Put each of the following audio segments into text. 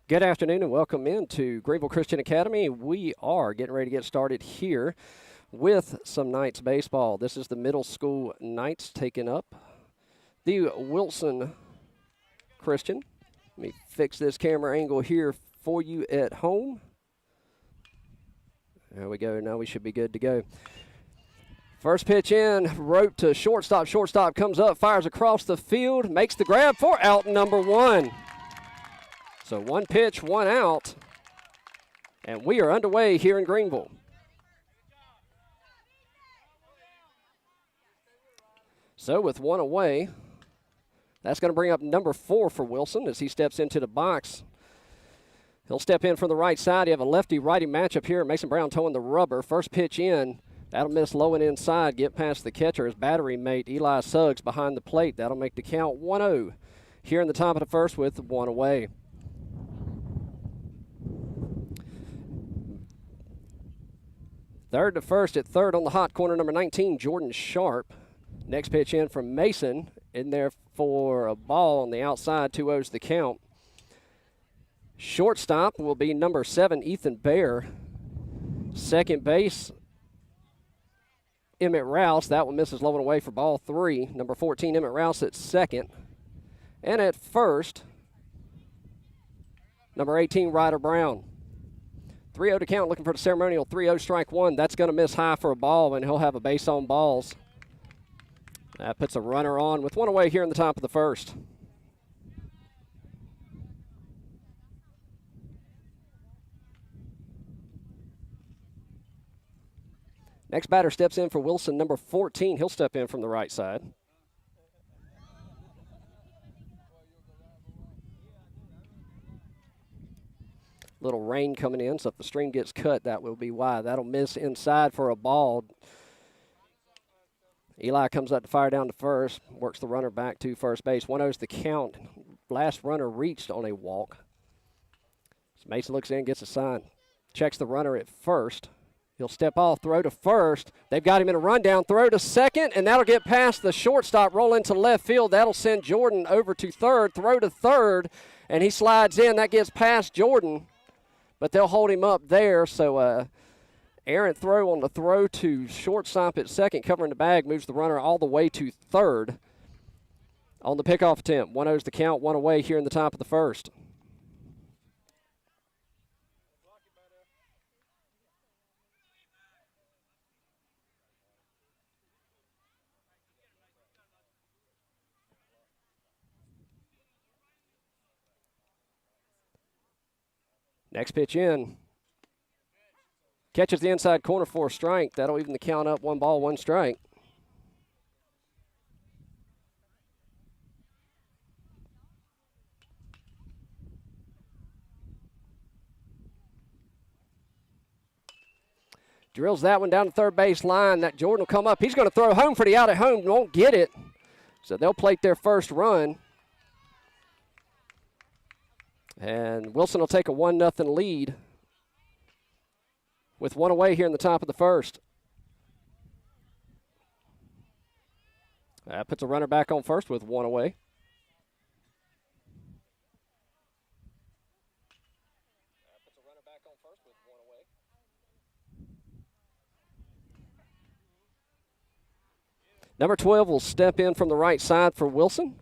Good afternoon and welcome into Greenville Christian Academy. We are getting ready to get started here with some Knights baseball. This is the middle school Knights taking up the Wilson Christian. Let me fix this camera angle here for you at home. There we go. Now we should be good to go. First pitch in, rope to shortstop. Shortstop comes up, fires across the field, makes the grab for out number one. So one pitch, one out, and we are underway here in Greenville. So with one away, that's going to bring up number 4 for Wilson as he steps into the box. He'll step in from the right side. You have a lefty-righty matchup here. Mason Brown towing the rubber. First pitch in. That'll miss low and inside. Get past the catcher. His battery mate, Eli Suggs, behind the plate. That'll make the count 1-0 here in the top of the first with one away. Third to first at third on the hot corner, number 19, Jordan Sharp. Next pitch in from Mason. In there for a ball on the outside. 2-0's the count. Shortstop will be number 7, Ethan Bear. Second base, Emmett Rouse. That one misses low and away for ball 3. Number 14, Emmett Rouse at second. And at first, number 18, Ryder Brown. 3-0 to count, looking for the ceremonial 3-0 strike one. That's going to miss high for a ball, and he'll have a base on balls. That puts a runner on with one away here in the top of the first. Next batter steps in for Wilson, number 14. He'll step in from the right side. Little rain coming in, so if the string gets cut, that will be why. That'll miss inside for a ball. Eli comes up to fire down to first, works the runner back to first base. 1-0's the count. Last runner reached on a walk. So Mason looks in, gets a sign. Checks the runner at first. He'll step off, throw to first. They've got him in a rundown, throw to second, and that'll get past the shortstop, roll into left field. That'll send Jordan over to third, throw to third, and he slides in. That gets past Jordan, but they'll hold him up there. So errant throw on the throw to shortstop at second, covering the bag, moves the runner all the way to third on the pickoff attempt. 1-0's the count, one away here in the top of the first. Next pitch in. Catches the inside corner for a strike. That'll even the count up, 1 ball, 1 strike. Drills that one down the third base line. That Jordan will come up. He's going to throw home for the out at home. Won't get it. So they'll plate their first run. And Wilson will take a 1-0 lead with one away here in the top of the first. That puts a runner back on first with one away. Number 12 will step in from the right side for Wilson.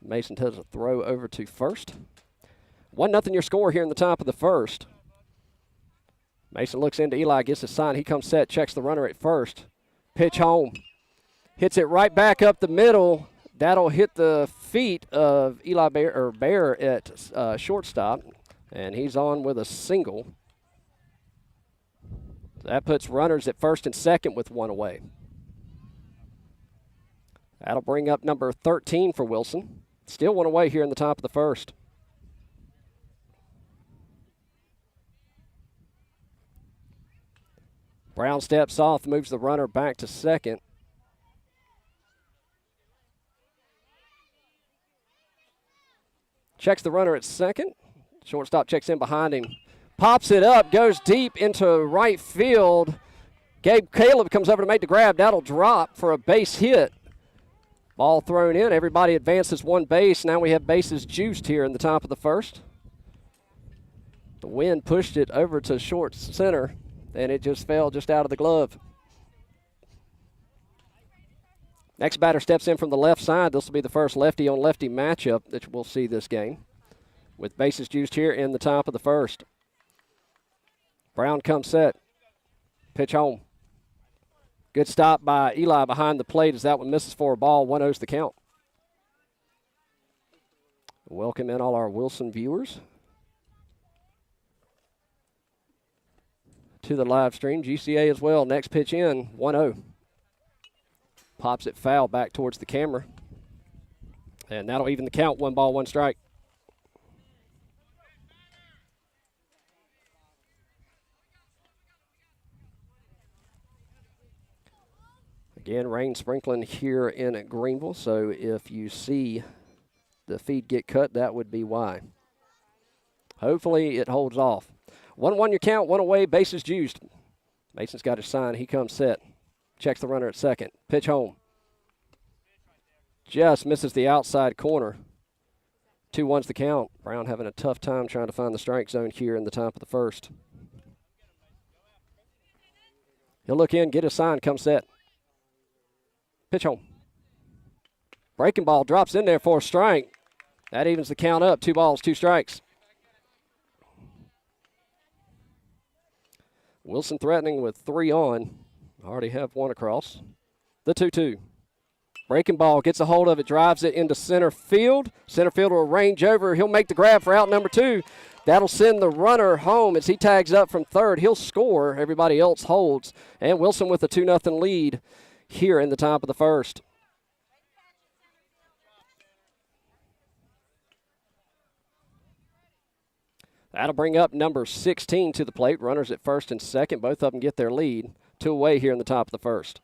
Mason does a throw over to first. 1-0 your score here in the top of the first. Mason looks into Eli, gets a sign. He comes set, checks the runner at first. Pitch home. Hits it right back up the middle. That'll hit the feet of Eli Bear at shortstop, and he's on with a single. That puts runners at first and second with one away. That'll bring up number 13 for Wilson. Still one away here in the top of the first. Brown steps off, moves the runner back to second. Checks the runner at second. Shortstop checks in behind him. Pops it up, goes deep into right field. Gabe Caleb comes over to make the grab. That'll drop for a base hit. Ball thrown in. Everybody advances one base. Now we have bases juiced here in the top of the first. The wind pushed it over to short center, and it just fell just out of the glove. Next batter steps in from the left side. This will be the first lefty-on-lefty matchup that we'll see this game, with bases juiced here in the top of the first. Brown comes set. Pitch home. Good stop by Eli behind the plate as that one misses for a ball. 1-0's the count. Welcome in all our Wilson viewers to the live stream. GCA as well. Next pitch in, 1-0. Pops it foul back towards the camera. And that'll even the count. 1 ball, 1 strike. Again, rain sprinkling here in Greenville, so if you see the feed get cut, that would be why. Hopefully it holds off. 1-1 your count, 1 away, bases juiced. Mason's got his sign. He comes set. Checks the runner at second. Pitch home. Just misses the outside corner. 2-1's the count. Brown having a tough time trying to find the strike zone here in the top of the first. He'll look in, get his sign, come set. Pitch home. Breaking ball drops in there for a strike. That evens the count up. 2 balls, 2 strikes. Wilson threatening with 3 on. Already have 1 across. The 2-2. Breaking ball, gets a hold of it, drives it into center field. Center field will range over. He'll make the grab for out number 2. That'll send the runner home as he tags up from third. He'll score. Everybody else holds. And Wilson with a 2-0 lead here in the top of the first. That'll bring up number 16 to the plate. Runners at first and second. Both of them get their lead. 2 away here in the top of the first.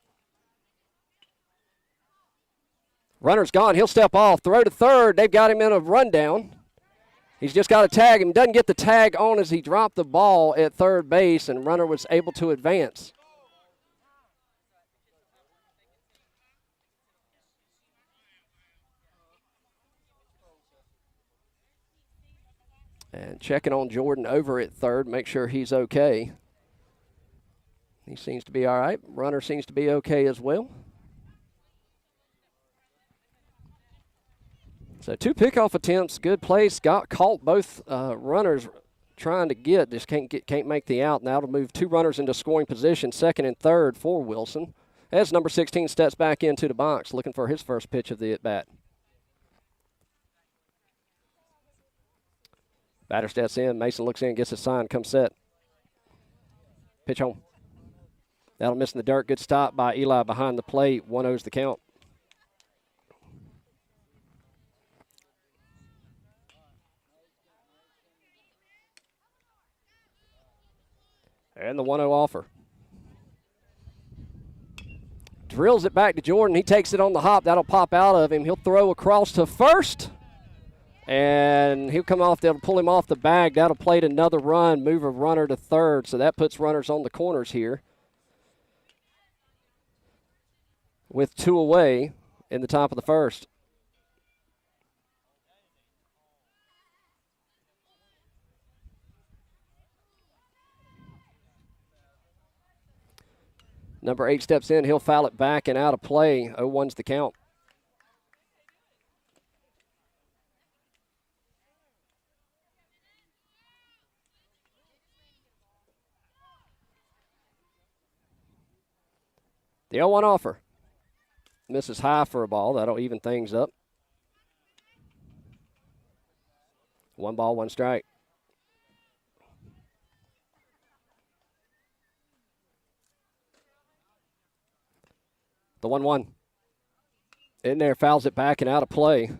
Runner's gone. He'll step off. Throw to third. They've got him in a rundown. He's just got to tag him. Doesn't get the tag on as he dropped the ball at third base, and runner was able to advance. And checking on Jordan over at third, make sure he's okay. He seems to be all right. Runner seems to be okay as well. So 2 pickoff attempts, good place. Got caught both runners trying to get, just can't make the out. Now it'll move 2 runners into scoring position, second and third for Wilson. As number 16 steps back into the box, looking for his first pitch of the at-bat. Batter steps in. Mason looks in, gets a sign, comes set. Pitch home. That'll miss in the dirt. Good stop by Eli behind the plate. 1-0's the count. And the 1-0 offer. Drills it back to Jordan. He takes it on the hop. That'll pop out of him. He'll throw across to first. And he'll come off. They'll pull him off the bag. That'll plate another run, move a runner to third. So that puts runners on the corners here. With 2 away in the top of the first. Number 8 steps in. He'll foul it back and out of play. 0-1's the count. The 0-1 offer. Misses high for a ball. That'll even things up. 1 ball, 1 strike. The 1-1. In there, fouls it back and out of play.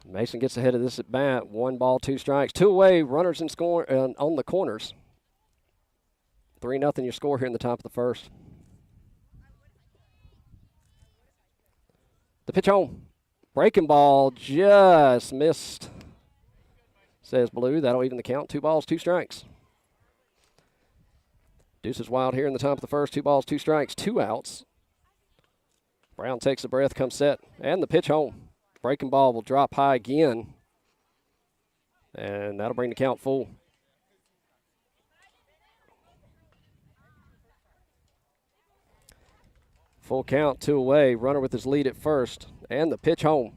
Mason gets ahead of this at bat. 1 ball, 2 strikes. 2 away, runners in score on the corners. 3-0 your score here in the top of the first. The pitch home. Breaking ball just missed, says Blue. That'll even the count. 2 balls, 2 strikes. Deuce is wild here in the top of the first. 2 balls, 2 strikes, 2 outs. Brown takes a breath, comes set, and the pitch home. Breaking ball will drop high again. And that'll bring the count full. Full count, 2 away. Runner with his lead at first. And the pitch home.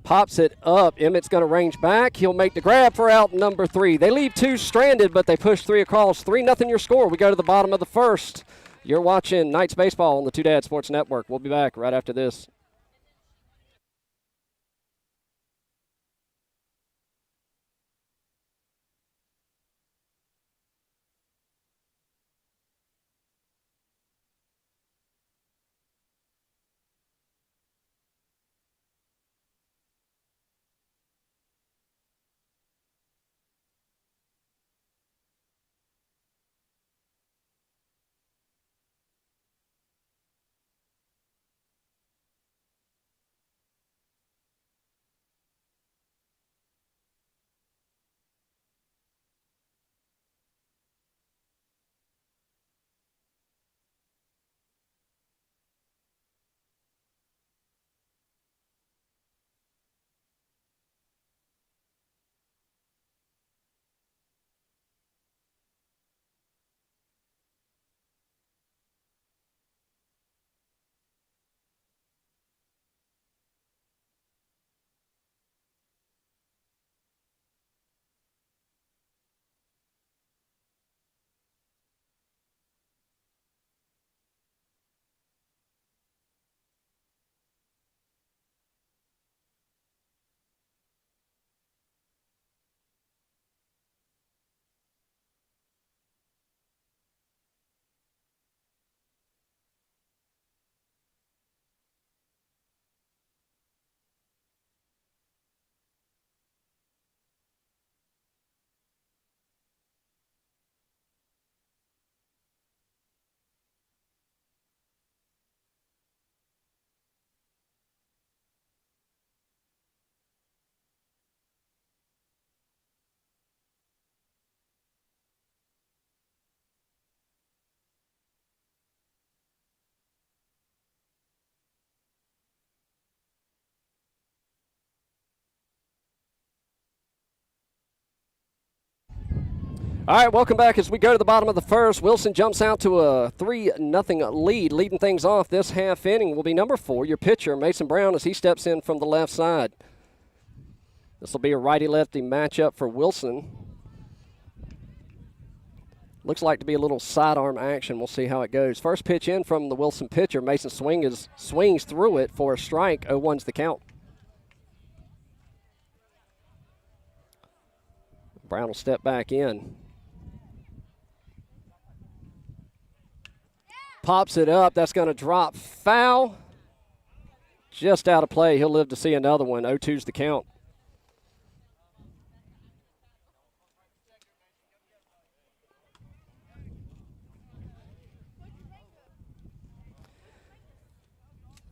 Pops it up. Emmett's going to range back. He'll make the grab for out number 3. They leave 2 stranded, but they push 3 across. 3-0 your score. We go to the bottom of the first. You're watching Knights Baseball on the Two Dad Sports Network. We'll be back right after this. All right, welcome back as we go to the bottom of the first. Wilson jumps out to a 3-0 lead. Leading things off this half inning will be number 4, your pitcher, Mason Brown, as he steps in from the left side. This will be a righty-lefty matchup for Wilson. Looks like to be a little sidearm action. We'll see how it goes. First pitch in from the Wilson pitcher. Mason swings through it for a strike. 0-1's the count. Brown will step back in. Pops it up. That's going to drop foul. Just out of play. He'll live to see another one. 0-2's the count.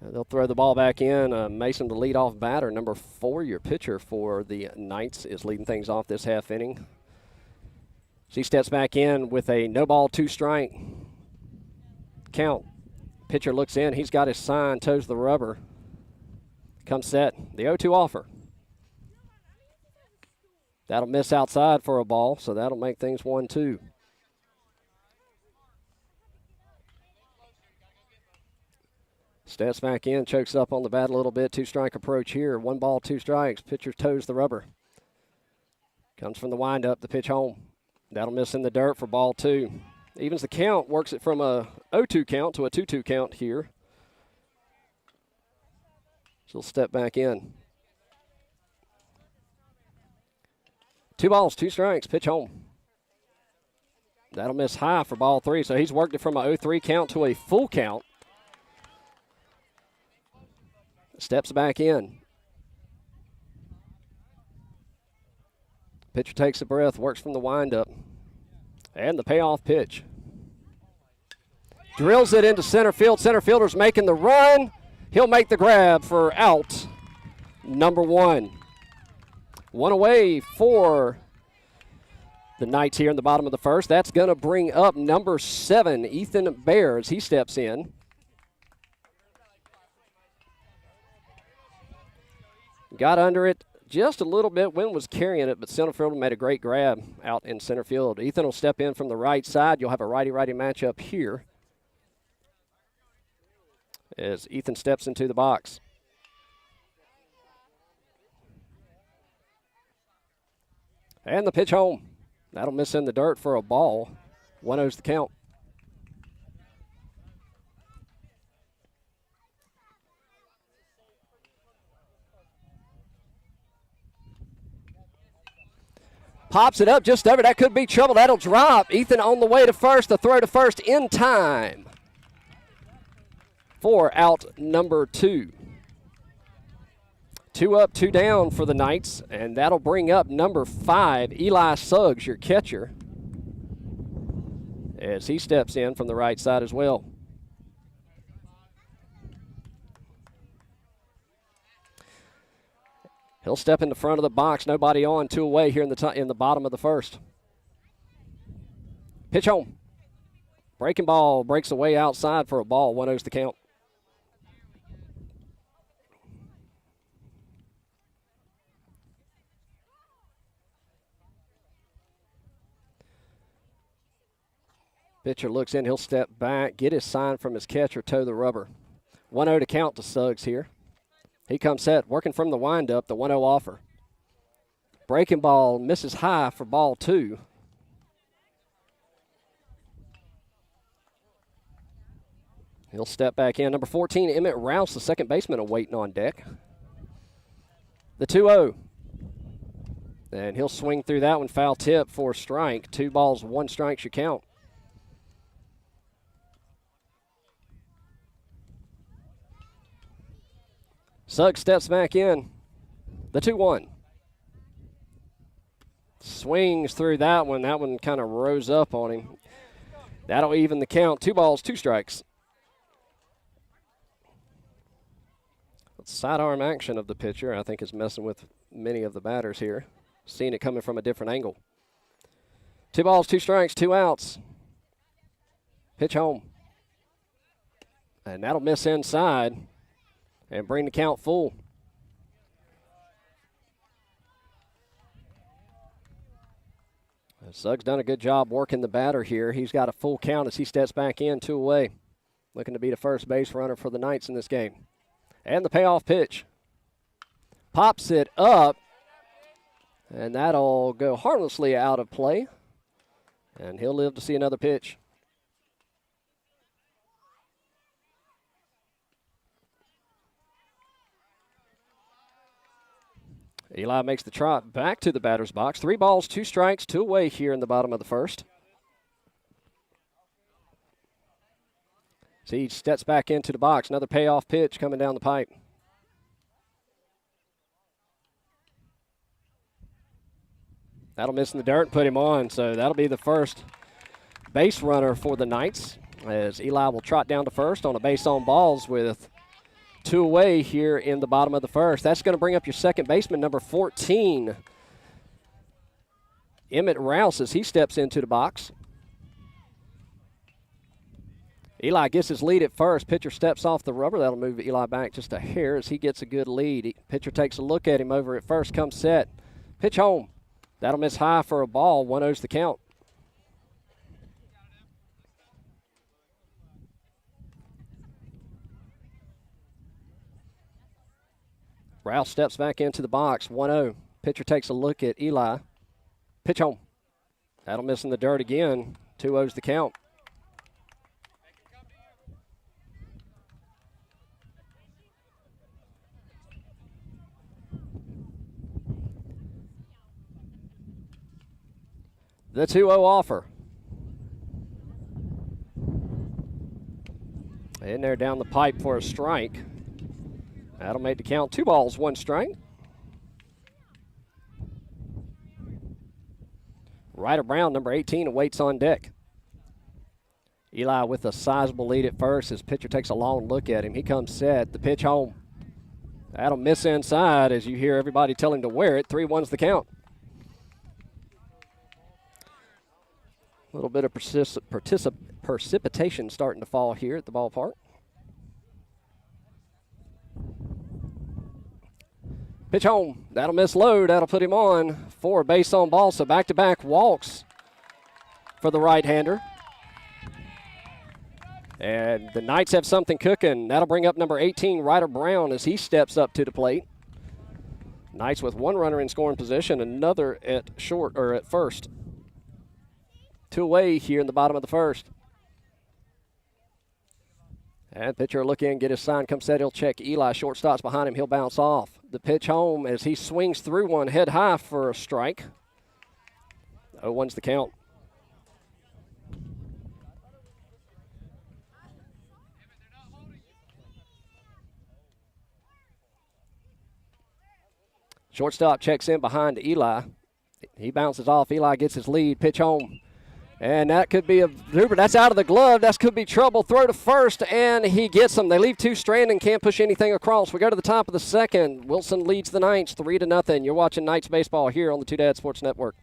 They'll throw the ball back in. Mason, the leadoff batter. Number 4, your pitcher for the Knights, is leading things off this half inning. She steps back in with a no-ball, 2-strike count. Pitcher looks in. He's got his sign, toes the rubber. Comes set. The 0-2 offer. That'll miss outside for a ball, so that'll make things 1-2. Steps back in, chokes up on the bat a little bit. 2-strike approach here. 1 ball, 2 strikes. Pitcher toes the rubber. Comes from the windup, the pitch home. That'll miss in the dirt for ball 2. Evens the count, works it from a 0-2 count to a 2-2 count here. She'll step back in. 2 balls, 2 strikes, pitch home. That'll miss high for ball 3, so he's worked it from a 0-3 count to a full count. Steps back in. Pitcher takes a breath, works from the windup. And the payoff pitch. Drills it into center field. Center fielder's making the run. He'll make the grab for out number 1. 1 away for the Knights here in the bottom of the first. That's going to bring up number 7, Ethan Bear, as he steps in. Got under it just a little bit. Wind was carrying it, but center fielder made a great grab out in center field. Ethan will step in from the right side. You'll have a righty-righty matchup here as Ethan steps into the box. And the pitch home. That'll miss in the dirt for a ball. 1-0's the count. Pops it up just over. That could be trouble. That'll drop. Ethan on the way to first. The throw to first in time for out number 2. 2 up, 2 down for the Knights, and that'll bring up number 5, Eli Suggs, your catcher, as he steps in from the right side as well. He'll step in the front of the box. Nobody on, 2 away here in the bottom of the first. Pitch home. Breaking ball breaks away outside for a ball. 1-0's the count. Pitcher looks in. He'll step back, get his sign from his catcher, toe the rubber. 1-0 to count to Suggs here. He comes set, working from the windup, the 1-0 offer. Breaking ball misses high for ball 2. He'll step back in. Number 14, Emmett Rouse, the second baseman, awaiting on deck. The 2-0. And he'll swing through that one, foul tip for a strike. 2 balls, 1 strike's your count. Suggs steps back in. The 2-1. Swings through that one. That one kind of rose up on him. That'll even the count. 2 balls, 2 strikes. Sidearm action of the pitcher, I think, is messing with many of the batters here. Seeing it coming from a different angle. 2 balls, 2 strikes, 2 outs. Pitch home. And that'll miss inside and bring the count full. Suggs done a good job working the batter here. He's got a full count as he steps back in, 2 away. Looking to be the first base runner for the Knights in this game. And the payoff pitch. Pops it up, and that'll go harmlessly out of play. And he'll live to see another pitch. Eli makes the trot back to the batter's box. 3 balls, 2 strikes, 2 away here in the bottom of the first. So he steps back into the box. Another payoff pitch coming down the pipe. That'll miss in the dirt and put him on. So that'll be the first base runner for the Knights, as Eli will trot down to first on a base on balls with 2 away here in the bottom of the first. That's going to bring up your second baseman, number 14, Emmett Rouse, as he steps into the box. Eli gets his lead at first. Pitcher steps off the rubber. That'll move Eli back just a hair as he gets a good lead. Pitcher takes a look at him over at first, comes set. Pitch home. That'll miss high for a ball. 1-0's the count. Rouse steps back into the box, 1-0. Pitcher takes a look at Eli. Pitch home. That'll miss in the dirt again. 2-0's the count. The 2-0 offer. In there down the pipe for a strike. That'll make the count 2 balls, 1 strike. Ryder Brown, number 18, awaits on deck. Eli with a sizable lead at first. His pitcher takes a long look at him. He comes set. The pitch home. That'll miss inside as you hear everybody tell him to wear it. 3-1's the count. A little bit of precipitation starting to fall here at the ballpark. Pitch home. That'll miss low. That'll put him on for a base on ball. So back-to-back walks for the right-hander. And the Knights have something cooking. That'll bring up number 18, Ryder Brown, as he steps up to the plate. Knights with one runner in scoring position, another at short or at first. 2 away here in the bottom of the first. And pitcher will look in, get his sign, come set, he'll check Eli. Shortstop's behind him, he'll bounce off. The pitch home as he swings through one, head high for a strike. 0-1's the count. Shortstop checks in behind Eli. He bounces off. Eli gets his lead. Pitch home. And that could be a Hooper. That's out of the glove. That could be trouble. Throw to first, and he gets them. They leave two stranded and can't push anything across. We go to the top of the second. Wilson leads the Knights 3-0. You're watching Knights baseball here on the Two Dad Sports Network.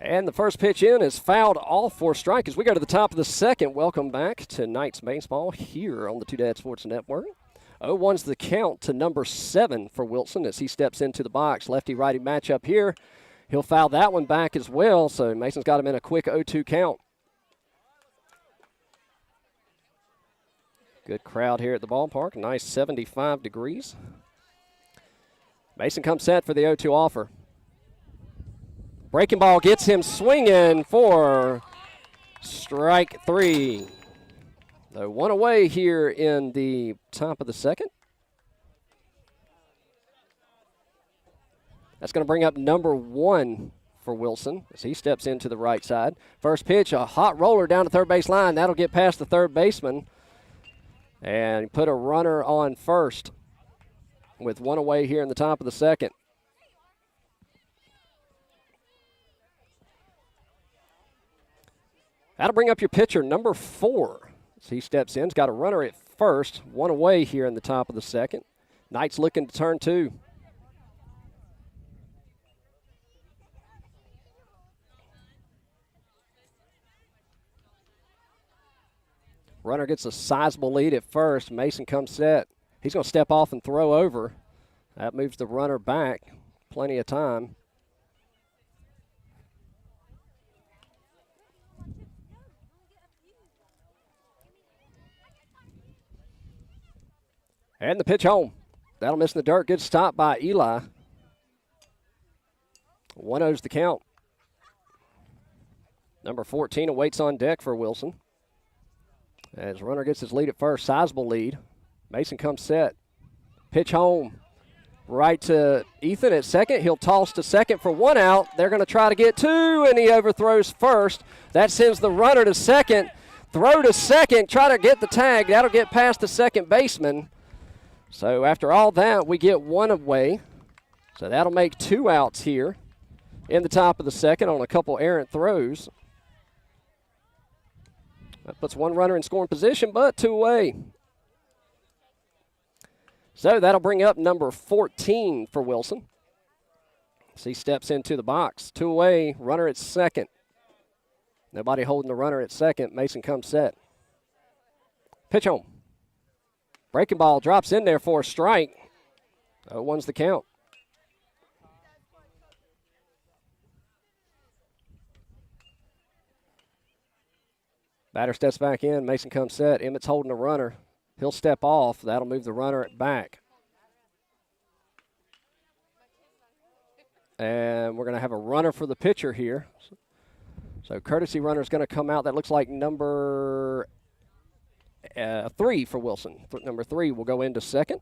And the first pitch in is fouled off for a strike as we go to the top of the second. Welcome back to Knights baseball here on the Two Dad Sports Network. 0-1's the count to number 7 for Wilson as he steps into the box. Lefty-righty matchup here. He'll foul that one back as well, so Mason's got him in a quick 0-2 count. Good crowd here at the ballpark. Nice 75 degrees. Mason comes set for the 0-2 offer. Breaking ball gets him swinging for strike 3. So 1 away here in the top of the second. That's going to bring up number 1 for Wilson as he steps into the right side. First pitch, a hot roller down the third base line. That'll get past the third baseman and put a runner on first with 1 away here in the top of the second. That'll bring up your pitcher, number 4. As he steps in, he's got a runner at first, 1 away here in the top of the second. Knights looking to turn 2. Runner gets a sizable lead at first. Mason comes set. He's going to step off and throw over. That moves the runner back. Plenty of time. And the pitch home. That'll miss in the dirt. Good stop by Eli. 1-0's the count. Number 14 awaits on deck for Wilson. As runner gets his lead at first, sizable lead. Mason comes set. Pitch home. Right to Ethan at second. He'll toss to second for 1 out. They're going to try to get 2, and he overthrows first. That sends the runner to second. Throw to second. Try to get the tag. That'll get past the second baseman. So after all that, we get 1 away. So that'll make 2 outs here in the top of the second on a couple errant throws. That puts one runner in scoring position, but 2 away. So that'll bring up number 14 for Wilson. So he steps into the box. 2 away, runner at second. Nobody holding the runner at second. Mason comes set. Pitch home. Breaking ball drops in there for a strike. 0-1's the count. Batter steps back in. Mason comes set. Emmett's holding the runner. He'll step off. That'll move the runner back. And we're going to have a runner for the pitcher here. So courtesy runner is going to come out. That looks like number 3 for Wilson. Number 3 will go into second.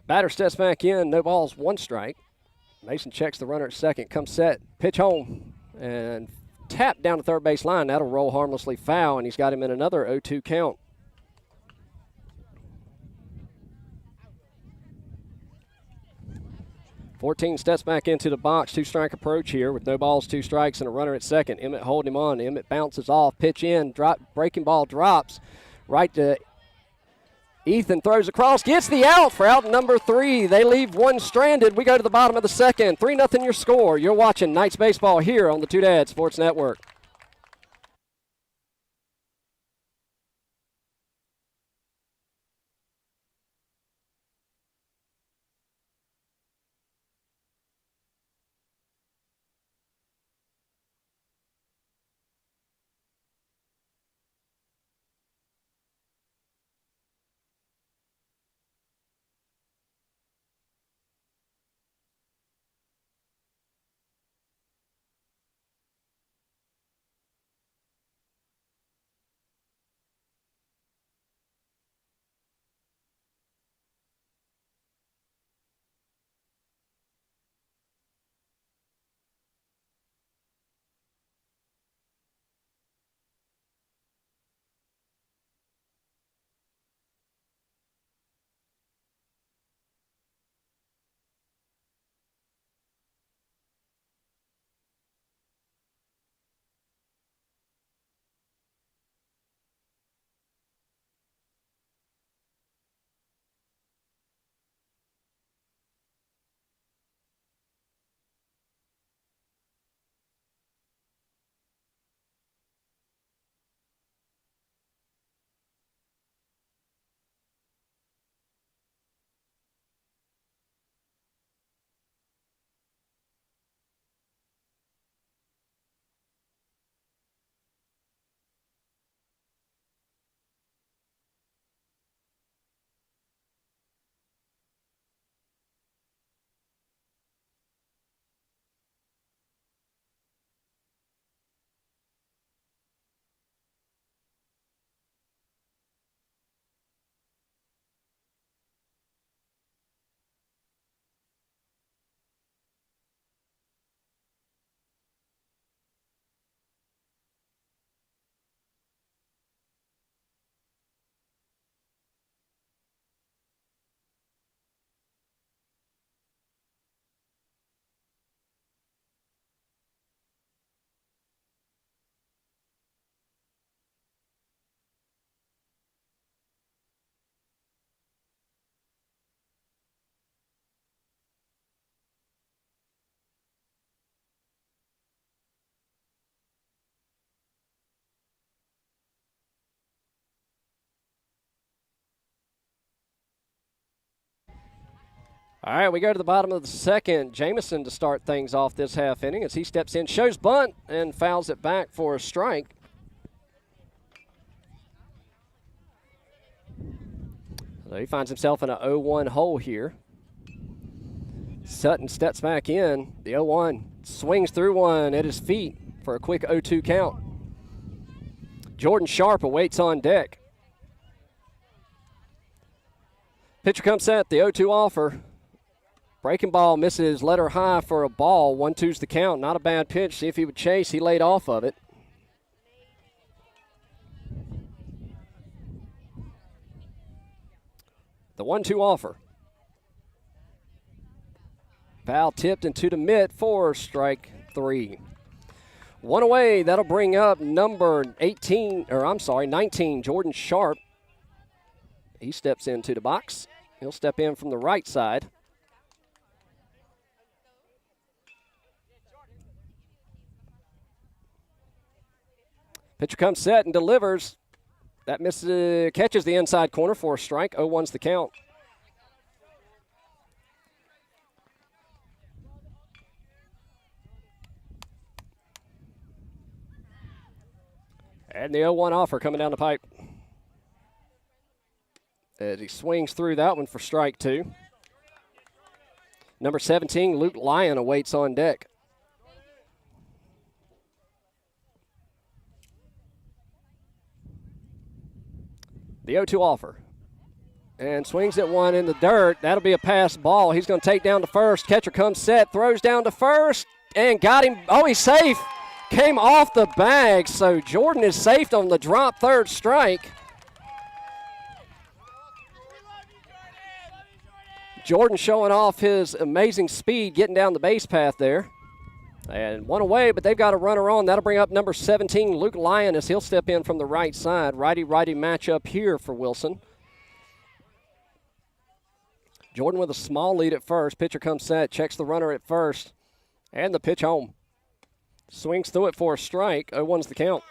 Batter steps back in. No balls, 1 strike. Mason checks the runner at second. Comes set. Pitch home. And tap down the third base line. That'll roll harmlessly foul, and he's got him in another 0-2 count. Fourteen steps back into the box. 2-strike approach here with no balls, 2 strikes, and a runner at second. Emmett holding him on. Emmett bounces off. Pitch in. Breaking ball drops right to Ethan. Throws across. Gets the out for out number 3. They leave one stranded. We go to the bottom of the second. 3-0 your score. You're watching Knights Baseball here on the Two Dads Sports Network. All right, we go to the bottom of the second. Jamison to start things off this half inning as he steps in, shows bunt, and fouls it back for a strike. So he finds himself in a 0-1 hole here. Sutton steps back in. The 0-1 swings through one at his feet for a quick 0-2 count. Jordan Sharp awaits on deck. Pitcher comes set, the 0-2 offer. Breaking ball misses letter high for a ball. 1-2's the count. Not a bad pitch. See if he would chase. He laid off of it. The 1-2 offer. Foul tipped into the mid for strike 3. One away. That'll bring up number 19, Jordan Sharp. He steps into the box. He'll step in from the right side. Pitcher comes set and delivers. That misses, catches the inside corner for a strike. 0-1's the count. And the 0-1 offer coming down the pipe. As he swings through that one for strike 2. Number 17, Luke Lyon, awaits on deck. The 0-2 offer. And swings at one in the dirt. That'll be a pass ball. He's going to take down to first. Catcher comes set, throws down to first, and got him. Oh, he's safe. Came off the bag, so Jordan is safe on the drop, third strike. Jordan showing off his amazing speed, getting down the base path there. And one away, but they've got a runner on. That'll bring up number 17, Luke Lyon, as he'll step in from the right side. Righty-righty matchup here for Wilson. Jordan with a small lead at first. Pitcher comes set, checks the runner at first, and the pitch home. Swings through it for a strike. 0-1's the count.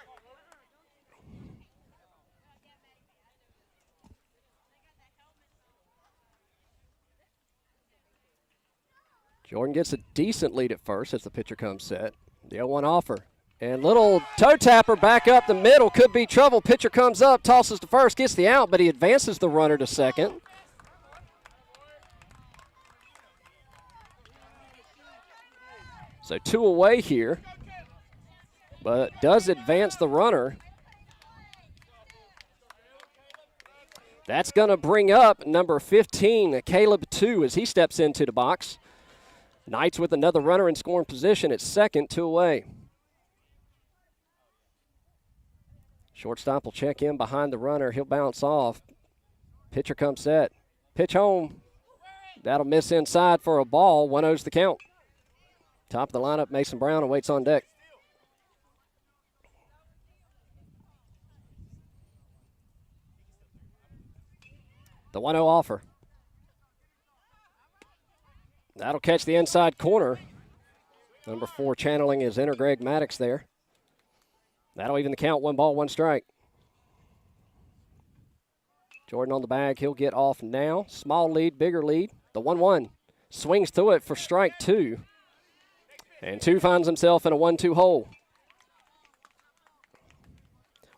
Jordan gets a decent lead at first as the pitcher comes set. The 0-1 offer. And little toe tapper back up the middle. Could be trouble. Pitcher comes up, tosses to first, gets the out, but he advances the runner to second. So 2 away here, but does advance the runner. That's going to bring up number 15, Caleb 2, as he steps into the box. Knights with another runner in scoring position at second, 2 away. Shortstop will check in behind the runner. He'll bounce off. Pitcher comes set. Pitch home. That'll miss inside for a ball. 1-0's the count. Top of the lineup, Mason Brown awaits on deck. The 1-0 offer. That'll catch the inside corner. Number 4 channeling his inner Greg Maddox there. That'll even the count. 1 ball, 1 strike. Jordan on the bag. He'll get off now. Small lead, bigger lead. The 1-1. Swings through it for strike 2. And 2 finds himself in a 1-2 hole.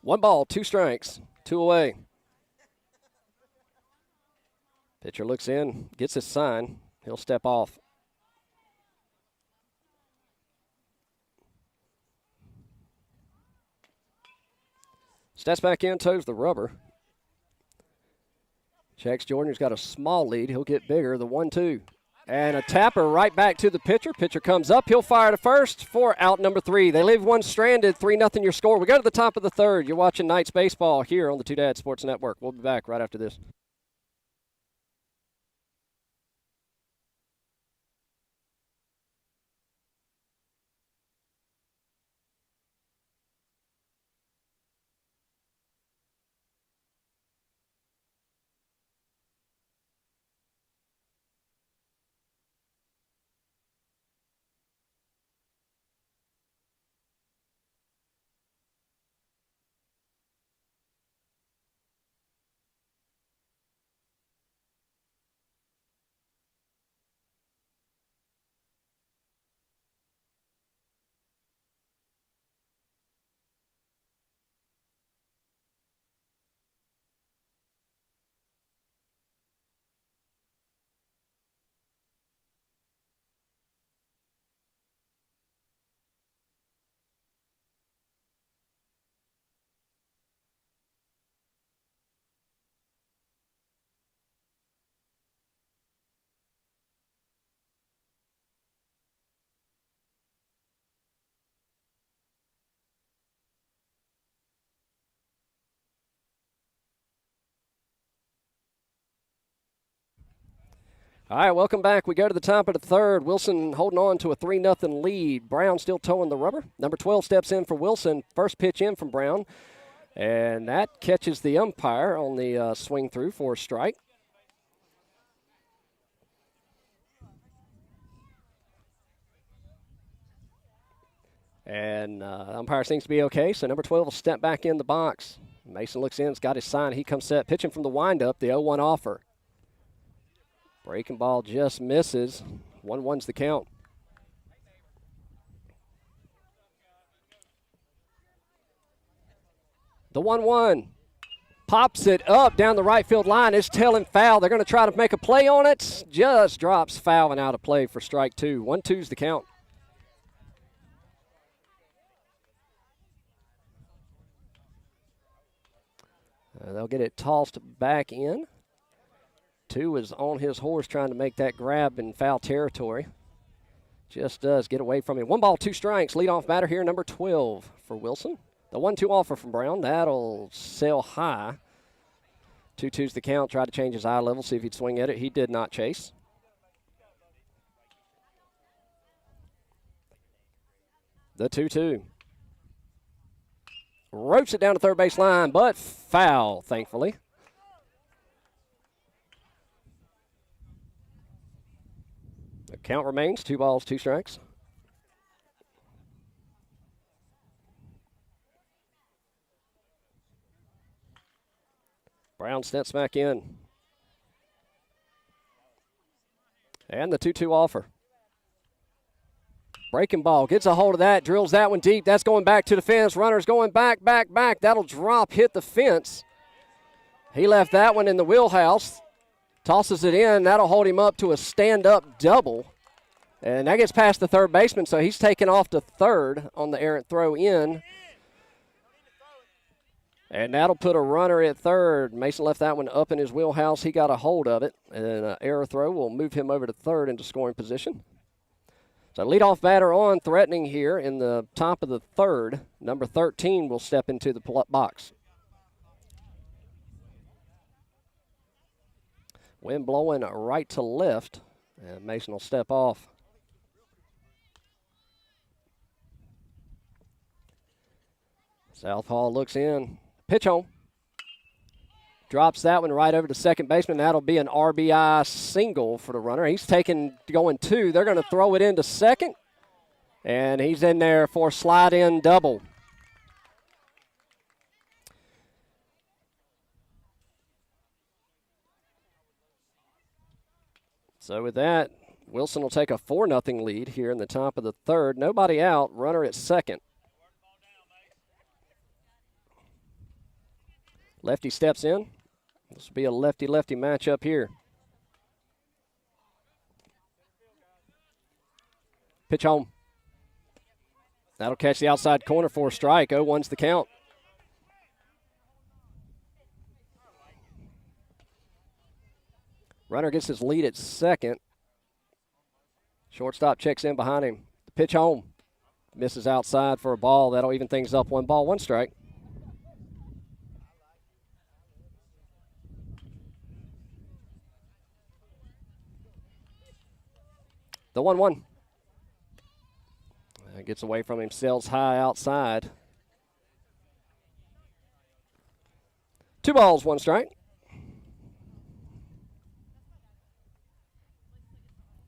1 ball, 2 strikes. 2 away. Pitcher looks in, gets his sign. He'll step off. Steps back in, toes the rubber. Checks Jordan, who's got a small lead. He'll get bigger, the 1-2. And a tapper right back to the pitcher. Pitcher comes up. He'll fire to first for out number 3. They leave one stranded. 3-0 your score. We go to the top of the third. You're watching Knights baseball here on the Two Dads Sports Network. We'll be back right after this. All right, welcome back. We go to the top of the third. Wilson holding on to a 3-0 lead. Brown still towing the rubber. Number 12 steps in for Wilson. First pitch in from Brown. And that catches the umpire on the swing through for a strike. And umpire seems to be okay, so number 12 will step back in the box. Mason looks in, has got his sign. He comes set, pitching from the windup, the 0-1 offer. Breaking ball just misses. 1-1's the count. The 1-1 pops it up down the right field line. It's tailing foul. They're going to try to make a play on it. Just drops foul and out of play for strike two. 1-2's the count. They'll get it tossed back in. Two is on his horse trying to make that grab in foul territory. Just does get away from him. 1 ball, 2 strikes. Leadoff batter here, number 12 for Wilson. The 1-2 offer from Brown. That'll sail high. 2-2's the count. Tried to change his eye level, see if he'd swing at it. He did not chase. The 2-2. Ropes it down to third base line, but foul, thankfully. The count remains 2 balls, 2 strikes. Brown steps back in. And the 2-2 offer. Breaking ball, gets a hold of that, drills that one deep. That's going back to the fence. Runner's going back. That'll drop, hit the fence. He left that one in the wheelhouse. Tosses it in. That'll hold him up to a stand-up double. And that gets past the third baseman, so he's taken off to third on the errant throw in. And that'll put a runner at third. Mason left that one up in his wheelhouse. He got a hold of it. And an error throw will move him over to third into scoring position. So leadoff batter on, threatening here in the top of the third. Number 13 will step into the box. Wind blowing right to left, and Mason will step off. Southpaw looks in. Pitch on. Drops that one right over to second baseman. That'll be an RBI single for the runner. He's going 2. They're going to throw it into second. And he's in there for a slide-in double. So with that, Wilson will take a 4-0 lead here in the top of the third. Nobody out. Runner at second. Lefty steps in. This will be a lefty-lefty matchup here. Pitch home. That'll catch the outside corner for a strike. 0-1's the count. Runner gets his lead at second. Shortstop checks in behind him. The pitch home. Misses outside for a ball. That'll even things up. 1 ball, 1 strike. The 1-1. Gets away from him, sails high outside. 2 balls, 1 strike.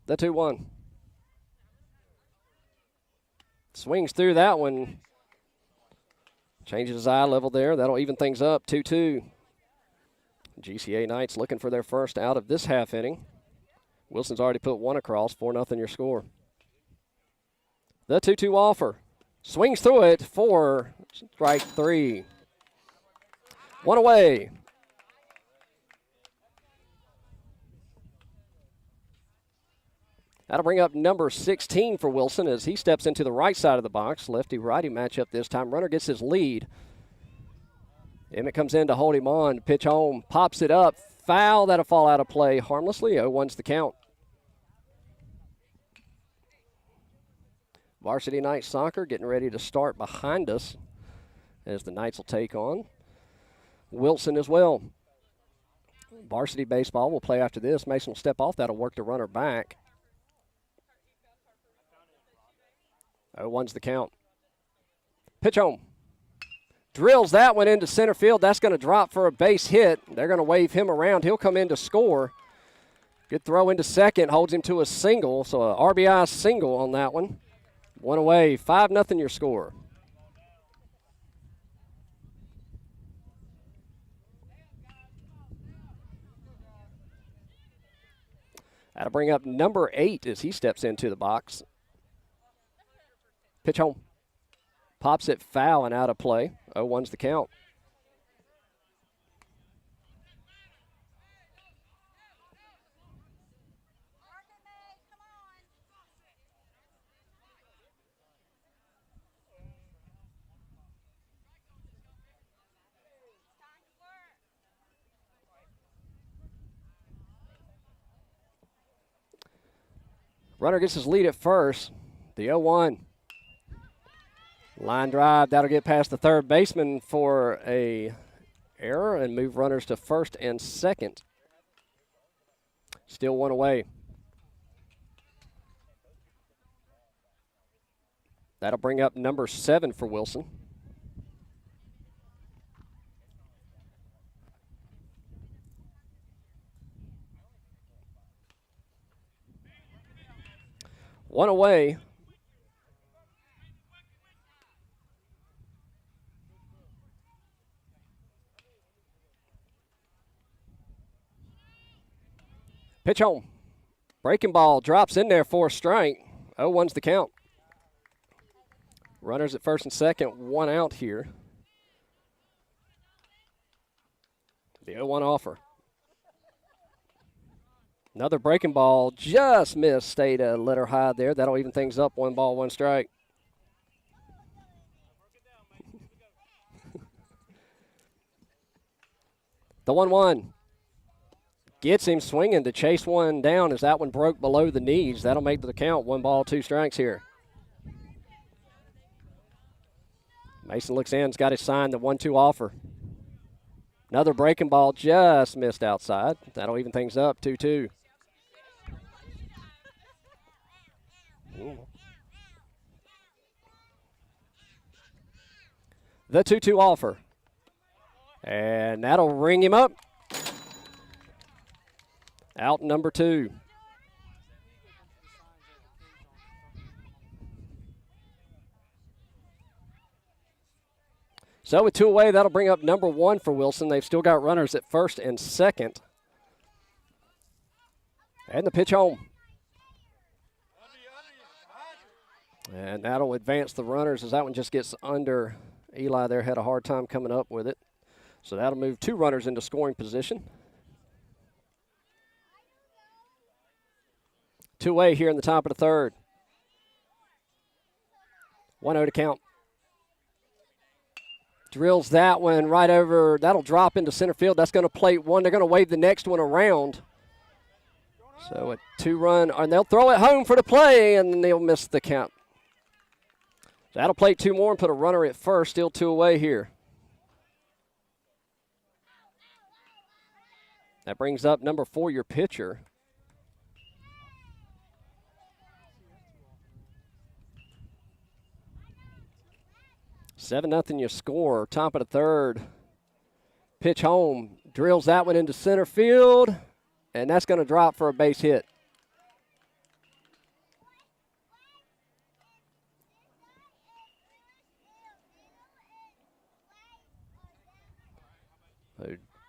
The 2-1. Swings through that one. Changes his eye level there. That'll even things up. 2-2. GCA Knights looking for their first out of this half inning. Wilson's already put 1 across. 4-0 your score. The 2-2 offer. Swings through it for strike 3. 1 away. That'll bring up number 16 for Wilson as he steps into the right side of the box. Lefty-righty matchup this time. Runner gets his lead. Emmett comes in to hold him on. Pitch home. Pops it up. Foul. That'll fall out of play harmlessly. 0-1's the count. Varsity Knights Soccer getting ready to start behind us as the Knights will take on Wilson as well. Varsity baseball will play after this. Mason will step off. That'll work the runner back. 0-1's the count. Pitch home. Drills that one into center field. That's going to drop for a base hit. They're going to wave him around. He'll come in to score. Good throw into second. Holds him to a single. So a RBI single on that one. One away. 5-0 your score. That'll bring up number 8 as he steps into the box. Pitch home. Pops it foul and out of play. 0-1's the count. Runner gets his lead at first. The 0-1. Line drive, that'll get past the third baseman for a error and move runners to first and second. Still one away. That'll bring up number 7 for Wilson. One away. Pitch home. Breaking ball drops in there for a strike. 0-1's the count. Runners at first and second, one out here. The 0-1 offer. Another breaking ball, just missed, stayed a letter high there. That'll even things up, 1 ball, 1 strike. The 1-1. Gets him swinging to chase one down as that one broke below the knees. That'll make the count, 1 ball, 2 strikes here. Mason looks in, has got his sign, the 1-2 offer. Another breaking ball, just missed outside. That'll even things up, 2-2. The 2-2 offer. And that'll ring him up. Out number 2. So with 2 away, that'll bring up number 1 for Wilson. They've still got runners at first and second. And the pitch home. And that'll advance the runners as that one just gets under. Eli there had a hard time coming up with it. So that'll move 2 runners into scoring position. 2 away here in the top of the third. 1-0 to count. Drills that one right over. That'll drop into center field. That's going to plate 1. They're going to wave the next one around. So a 2-run, and they'll throw it home for the play, and they'll miss the count. That'll plate 2 more and put a runner at first. Still 2 away here. That brings up number 4, your pitcher. Seven nothing your score. Top of the third. Pitch home. Drills that one into center field. And that's going to drop for a base hit.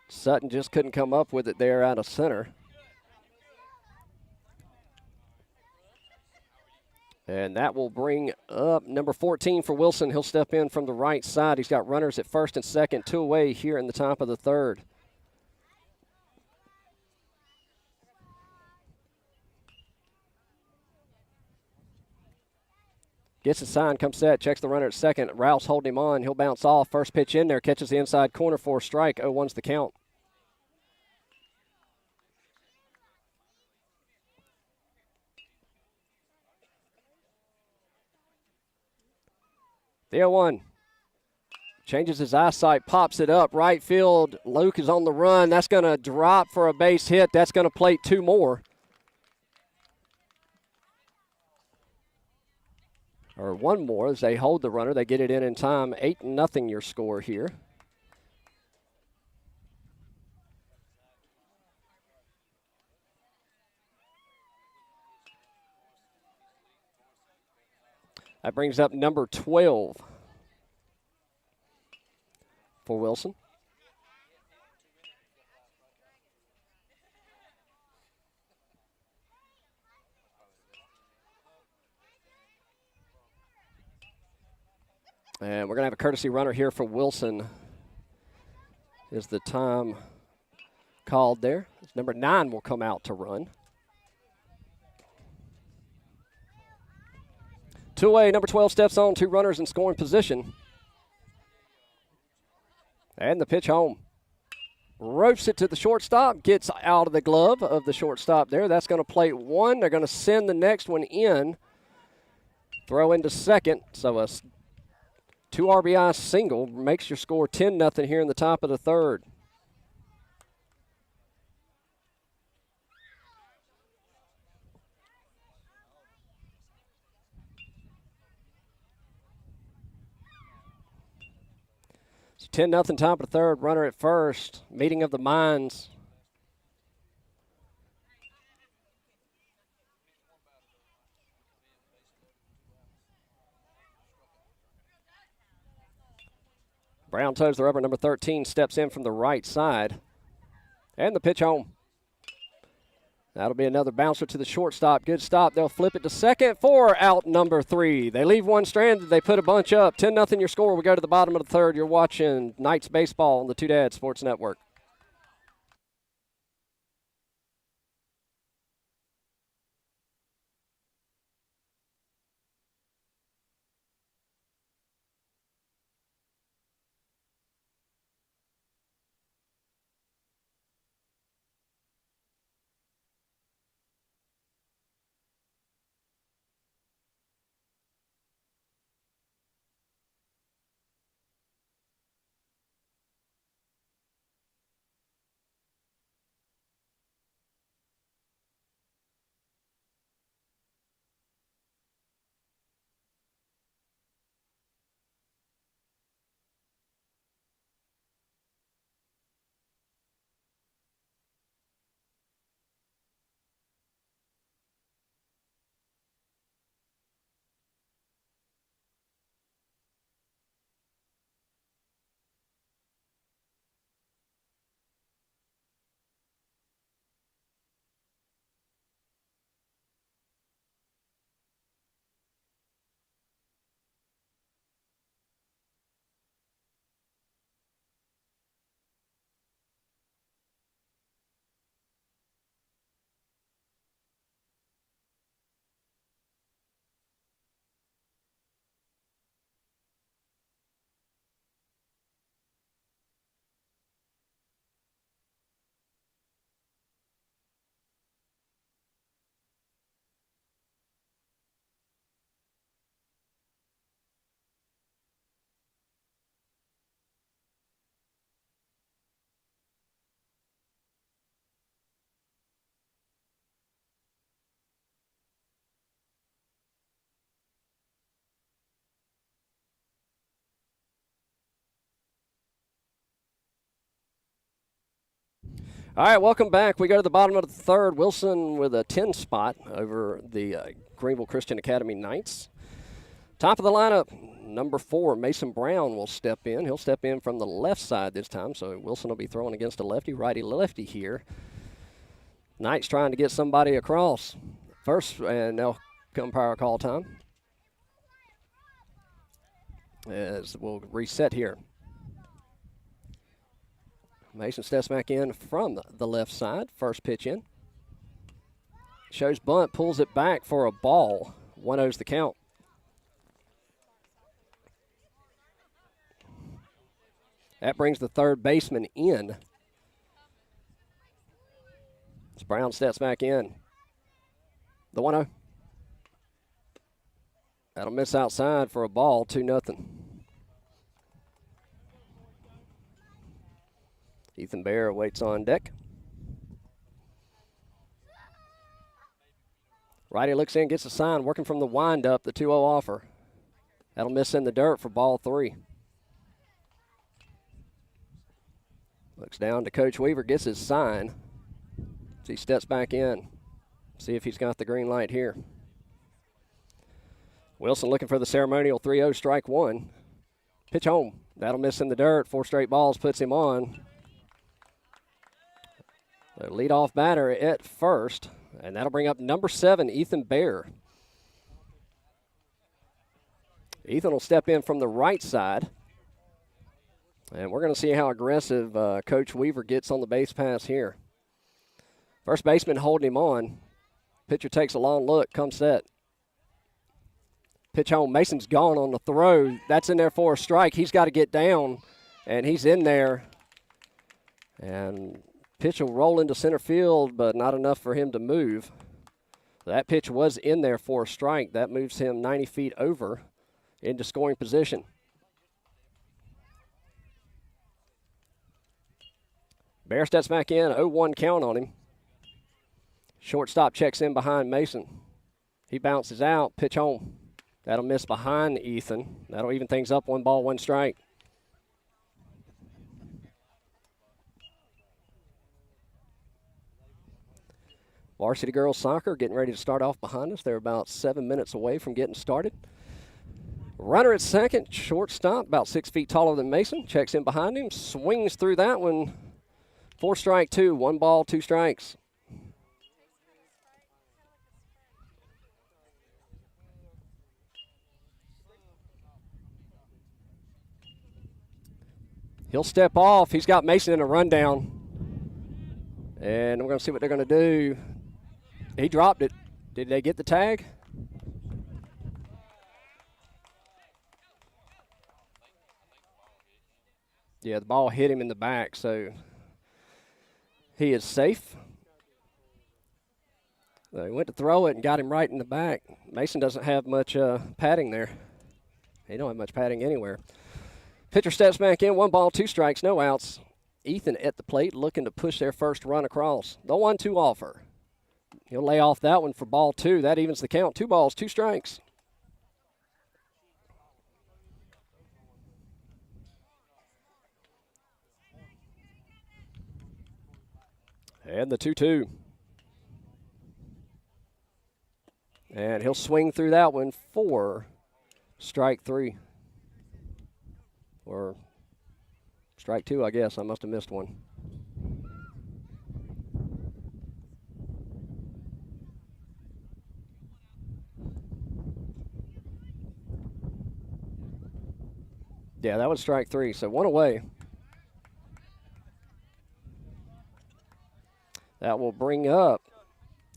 Sutton just couldn't come up with it there out of center. And that will bring up number 14 for Wilson. He'll step in from the right side. He's got runners at first and second, 2 away here in the top of the third. Gets a sign, comes set, checks the runner at second. Rouse holding him on. He'll bounce off. First pitch in there, catches the inside corner for a strike. 0-1's the count. The 0-1. Changes his eyesight, pops it up. Right field, Luke is on the run. That's going to drop for a base hit. That's going to plate 2 more. Or 1 more as they hold the runner. They get it in time. 8-0 your score here. That brings up number 12 for Wilson. And we're going to have a courtesy runner here for Wilson. Is the time called there? Number 9 will come out to run. 2 away, number 12 steps on, 2 runners in scoring position. And the pitch home. Ropes it to the shortstop, gets out of the glove of the shortstop there. That's going to plate 1. They're going to send the next one in. Throw into second. So a 2 RBI single makes your score 10-0 here in the top of the third. So 10-0 top of the third. Runner at first. Meeting of the minds. Brown toes the rubber. Number 13 steps in from the right side. And the pitch home. That'll be another bouncer to the shortstop. Good stop. They'll flip it to second for out number 3. They leave one stranded. They put a bunch up. 10-0 your score. We go to the bottom of the third. You're watching Knights Baseball on the Two Dads Sports Network. All right, welcome back. We go to the bottom of the third. Wilson with a 10 spot over the Greenville Christian Academy Knights. Top of the lineup, number 4, Mason Brown will step in. He'll step in from the left side this time, so Wilson will be throwing against a lefty, righty-lefty here. Knights trying to get somebody across. First, and they'll come power call time. As we'll reset here. Mason steps back in from the left side. First pitch in. Shows bunt, pulls it back for a ball. 1-0's the count. That brings the third baseman in. As Brown steps back in. The 1-0. That'll miss outside for a ball, 2-0. Ethan Bear waits on deck. Righty looks in, gets a sign, working from the windup, the 2-0 offer. That'll miss in the dirt for ball 3. Looks down to Coach Weaver, gets his sign. As he steps back in, see if he's got the green light here. Wilson looking for the ceremonial 3-0, strike 1. Pitch home. That'll miss in the dirt. 4 straight balls puts him on. The leadoff batter at first, and that'll bring up number 7, Ethan Bear. Ethan will step in from the right side, and we're going to see how aggressive Coach Weaver gets on the base pass here. First baseman holding him on. Pitcher takes a long look, comes set. Pitch home. Mason's gone on the throw. That's in there for a strike. He's got to get down, and he's in there. And pitch will roll into center field, but not enough for him to move. That pitch was in there for a strike. That moves him 90 feet over into scoring position. Bear steps back in, 0-1 count on him. Shortstop checks in behind Mason. He bounces out, pitch home. That'll miss behind Ethan. That'll even things up, 1 ball, 1 strike. Varsity girls soccer getting ready to start off behind us. They're about 7 minutes away from getting started. Runner at second, shortstop, about 6 feet taller than Mason. Checks in behind him, swings through that one. 4 strike 2, 1 ball, 2 strikes. He'll step off. He's got Mason in a rundown. And we're going to see what they're going to do. He dropped it. Did they get the tag? Yeah, the ball hit him in the back, so he is safe. They went to throw it and got him right in the back. Mason doesn't have much padding there. He don't have much padding anywhere. Pitcher steps back in, 1 ball, 2 strikes, no outs. Ethan at the plate looking to push their first run across. The 1-2 offer. He'll lay off that one for ball 2. That evens the count. 2 balls, 2 strikes. And the 2-2. And he'll swing through that one for strike 3. Or strike 2, I guess. I must have missed one. Yeah, that was strike 3, so 1 away. That will bring up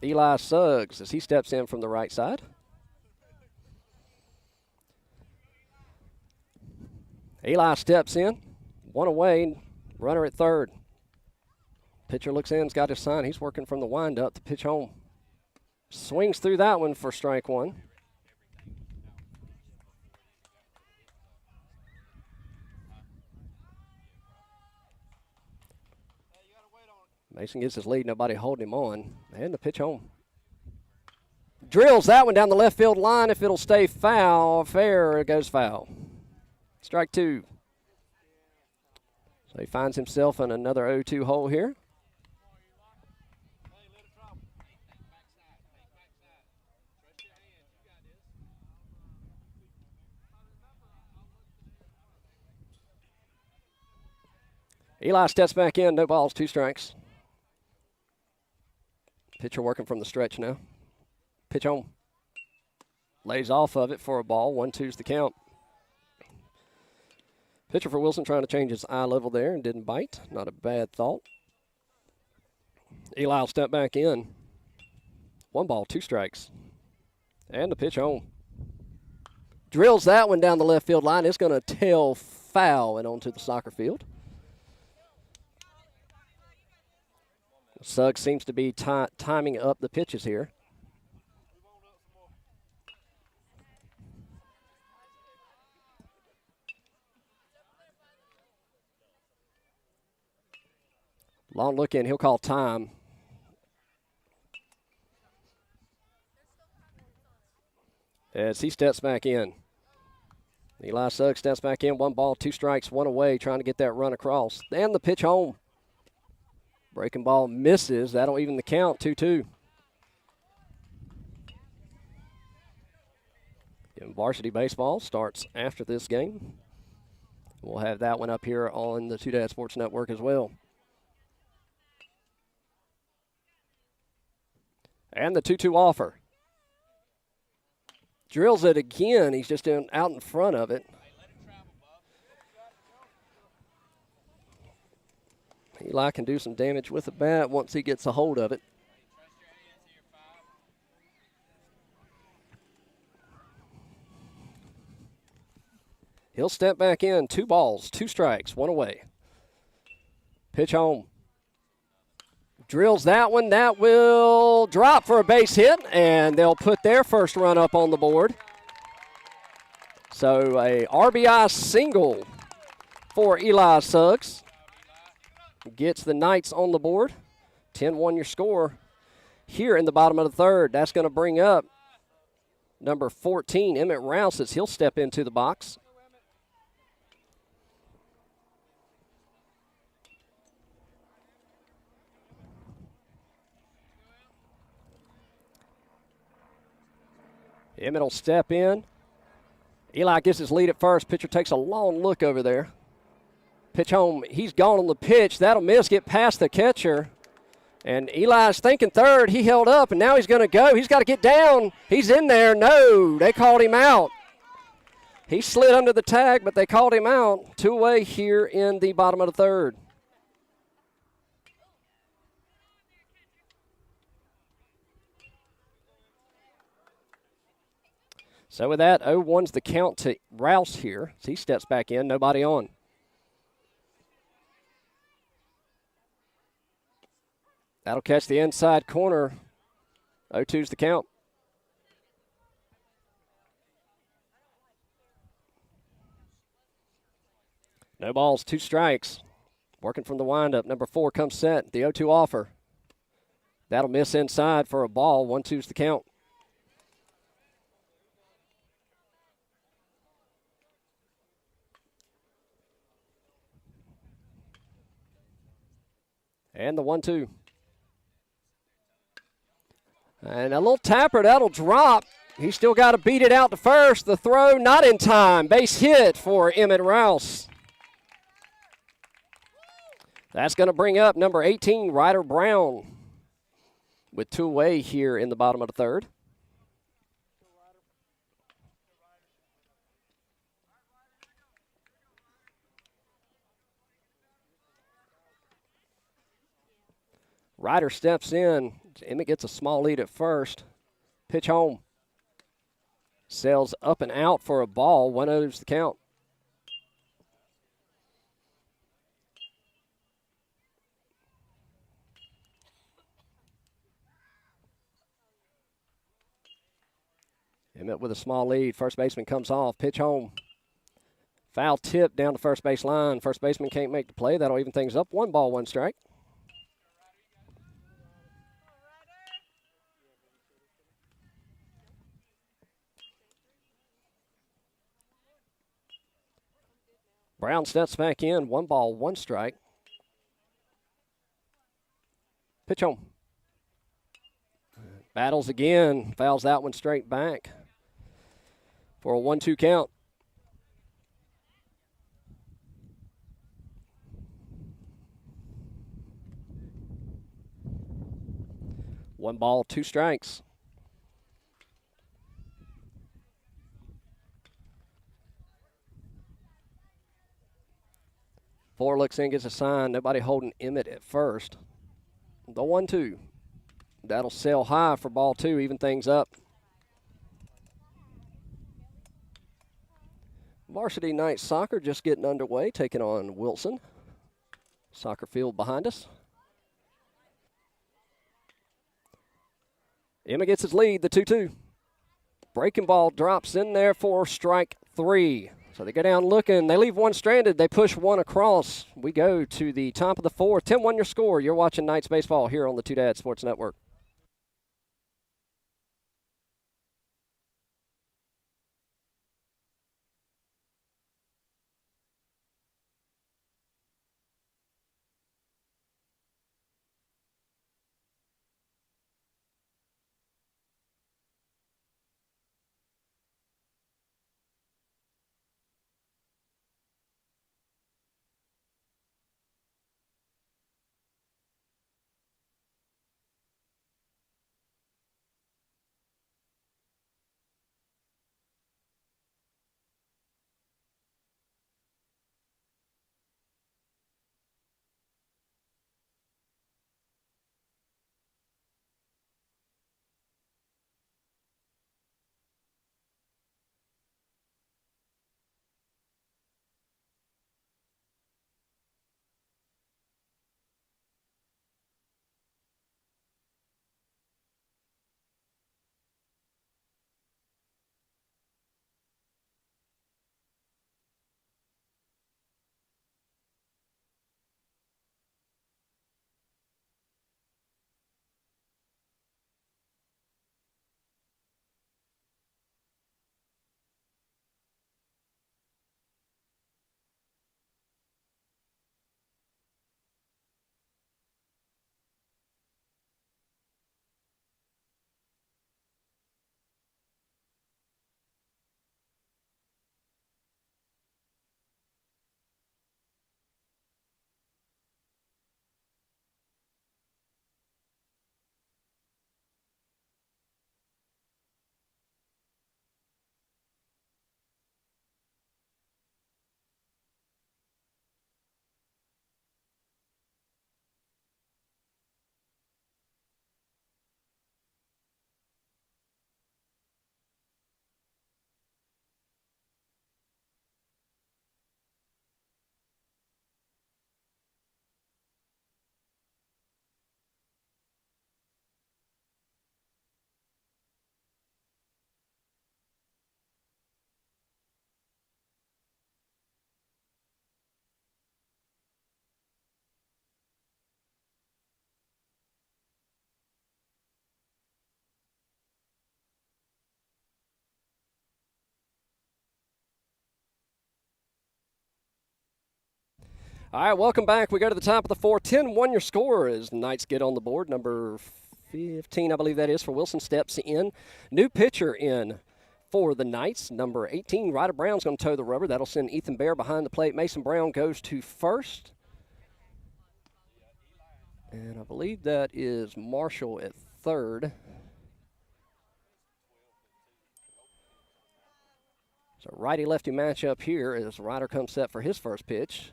Eli Suggs as he steps in from the right side. Eli steps in, 1 away, runner at third. Pitcher looks in, has got his sign. He's working from the windup to pitch home. Swings through that one for strike 1. Mason gets his lead, nobody holding him on, and the pitch home. Drills that one down the left field line. If it'll stay fair, it goes foul. Strike 2. So he finds himself in another 0-2 hole here. Eli steps back in, no balls, 2 strikes. Pitcher working from the stretch now. Pitch home. Lays off of it for a ball. 1-2's the count. Pitcher for Wilson trying to change his eye level there and didn't bite. Not a bad thought. Eli will step back in. 1 ball, 2 strikes. And the pitch home. Drills that one down the left field line. It's going to tail foul and onto the soccer field. Suggs seems to be timing up the pitches here. Long look in. He'll call time. As he steps back in. Eli Suggs steps back in. 1 ball, 2 strikes, 1 away, trying to get that run across. And the pitch home. Breaking ball misses. That'll even the count, 2-2. And varsity baseball starts after this game. We'll have that one up here on the Two Dad Sports Network as well. And the 2-2 offer. Drills it again. He's just out in front of it. Eli can do some damage with the bat once he gets a hold of it. He'll step back in. 2 balls, 2 strikes, 1 away. Pitch home. Drills that one. That will drop for a base hit, and they'll put their first run up on the board. So a RBI single for Eli Suggs. Gets the Knights on the board. 10-1 your score here in the bottom of the third. That's going to bring up number 14, Emmett Rouse, as he'll step into the box. Emmett will step in. Eli gets his lead at first. Pitcher takes a long look over there. Pitch home. He's gone on the pitch. That'll miss. Get past the catcher. And Eli's thinking third. He held up, and now he's going to go. He's got to get down. He's in there. No, they called him out. He slid under the tag, but they called him out. 2 away here in the bottom of the third. So with that, 0-1's the count to Rouse here. As he steps back in, nobody on. That'll catch the inside corner. 0-2's the count. No balls, 2 strikes. Working from the windup. Number 4 comes set. The 0-2 offer. That'll miss inside for a ball. 1-2's the count. And the 1-2. And a little tapper, that'll drop. He's still got to beat it out to first. The throw not in time. Base hit for Emmett Rouse. That's going to bring up number 18, Ryder Brown, with 2 away here in the bottom of the third. Ryder steps in. Emmett gets a small lead at first. Pitch home. Sails up and out for a ball. 1-0's the count. Emmett with a small lead. First baseman comes off. Pitch home. Foul tip down the first base line. First baseman can't make the play. That'll even things up. 1 ball, 1 strike. Brown steps back in. 1 ball, 1 strike. Pitch home. Battles again. Fouls that one straight back for a 1-2 count. One ball, 2 strikes. Four looks in, gets a sign. Nobody holding Emmett at first. The 1-2. That'll sail high for ball 2, even things up. Varsity Night Soccer just getting underway, taking on Wilson. Soccer field behind us. Emmett gets his lead, the 2-2. Breaking ball drops in there for strike 3. So they go down looking. They leave one stranded. They push one across. We go to the top of the fourth. 10-1 your score. You're watching Knights baseball here on the Two Dad Sports Network. All right, welcome back. We go to the top of the fourth. 10-1 your score as the Knights get on the board. Number 15, I believe that is, for Wilson steps in. New pitcher in for the Knights. Number 18, Ryder Brown's going to toe the rubber. That'll send Ethan Bear behind the plate. Mason Brown goes to first. And I believe that is Marshall at third. So righty-lefty matchup here as Ryder comes set for his first pitch.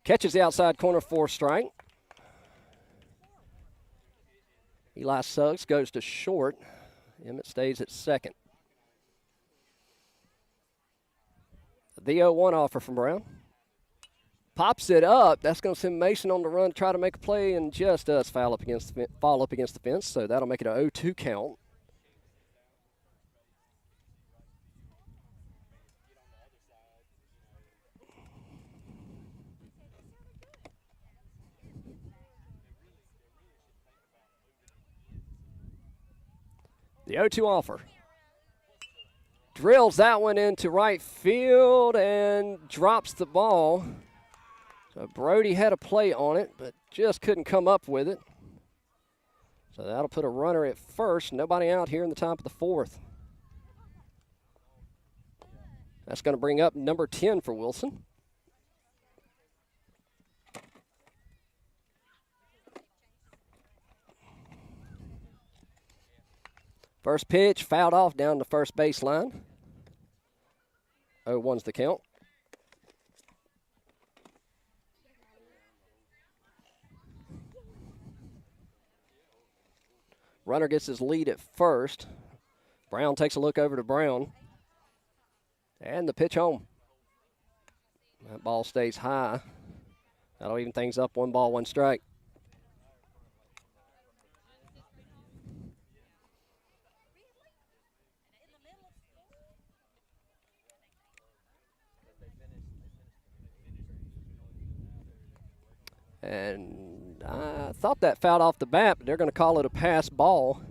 Catches the outside corner for strike. Eli Suggs goes to short. Emmett stays at second. The 0-1 offer from Brown. Pops it up. That's going to send Mason on the run to try to make a play, and just does fall up against the fence. So that'll make it a 0-2 count. The 0-2 offer. Drills that one into right field and drops the ball. So Brody had a play on it, but just couldn't come up with it. So that'll put a runner at first. Nobody out here in the top of the fourth. That's going to bring up number 10 for Wilson. First pitch, fouled off down the first baseline. 0-1's the count. Runner gets his lead at first. Brown takes a look over to Brown. And the pitch home. That ball stays high. That'll even things up. 1 ball, 1 strike. And I thought that fouled off the bat, but they're going to call it a pass ball.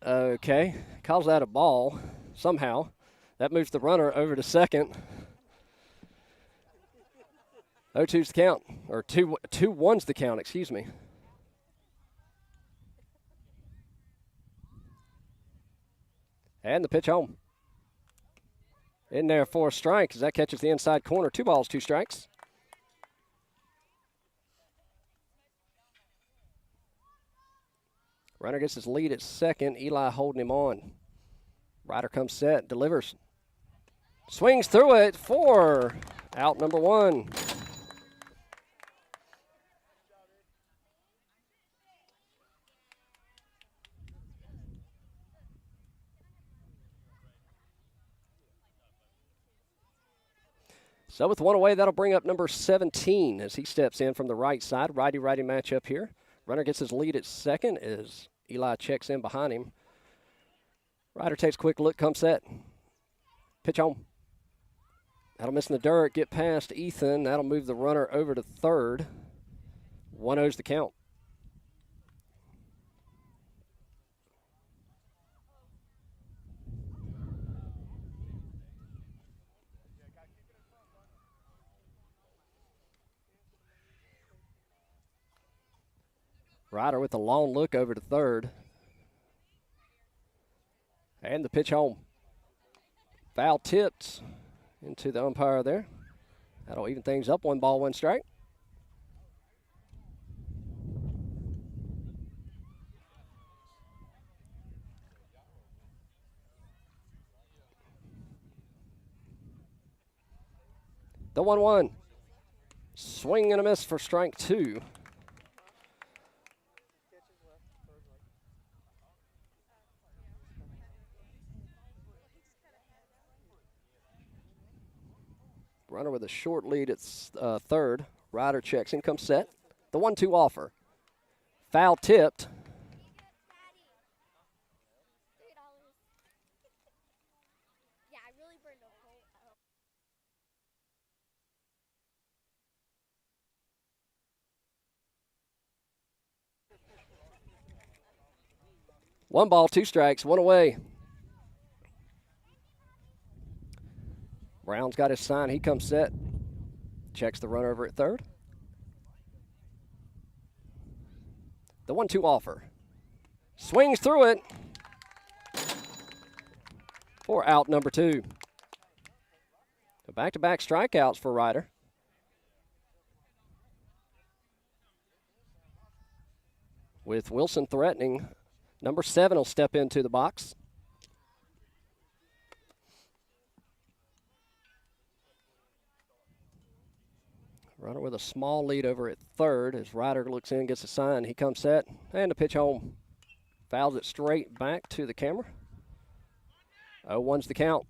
Okay, calls that a ball somehow. That moves the runner over to second. 0-2's the count, or 2-1's the count, excuse me. And the pitch home. In there for a strike as that catches the inside corner. 2 balls, 2 strikes. Runner gets his lead at second. Eli holding him on. Ryder comes set, delivers. Swings through it for out number 1. So with 1 away, that'll bring up number 17 as he steps in from the right side. Righty-righty matchup here. Runner gets his lead at second as Eli checks in behind him. Ryder takes a quick look, comes set. Pitch home. That'll miss in the dirt, get past Ethan. That'll move the runner over to third. 1-0's the count. Ryder with a long look over to third. And the pitch home. Foul tipped into the umpire there. That'll even things up. 1 ball, 1 strike. The 1-1. Swing and a miss for strike 2. Runner with a short lead at third. Ryder checks in, comes set. The 1-2 offer. Foul tipped. One ball, 2 strikes, 1 away. Brown's got his sign. He comes set. Checks the runner over at third. The 1-2 offer. Swings through it for out number 2. Back-to-back strikeouts for Ryder. With Wilson threatening, number 7 will step into the box. Runner with a small lead over at third as Ryder looks in, gets a sign. He comes set, and the pitch home. Fouls it straight back to the camera. 0-1's the count.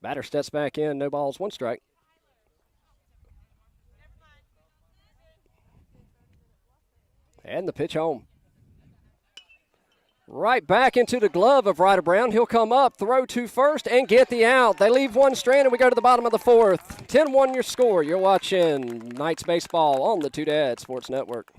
Batter steps back in, no balls, 1 strike. And the pitch home. Right back into the glove of Ryder Brown. He'll come up, throw to first, and get the out. They leave 1 stranded. We go to the bottom of the 4th. 10-1 your score. You're watching Knights Baseball on the Two Dads Sports Network.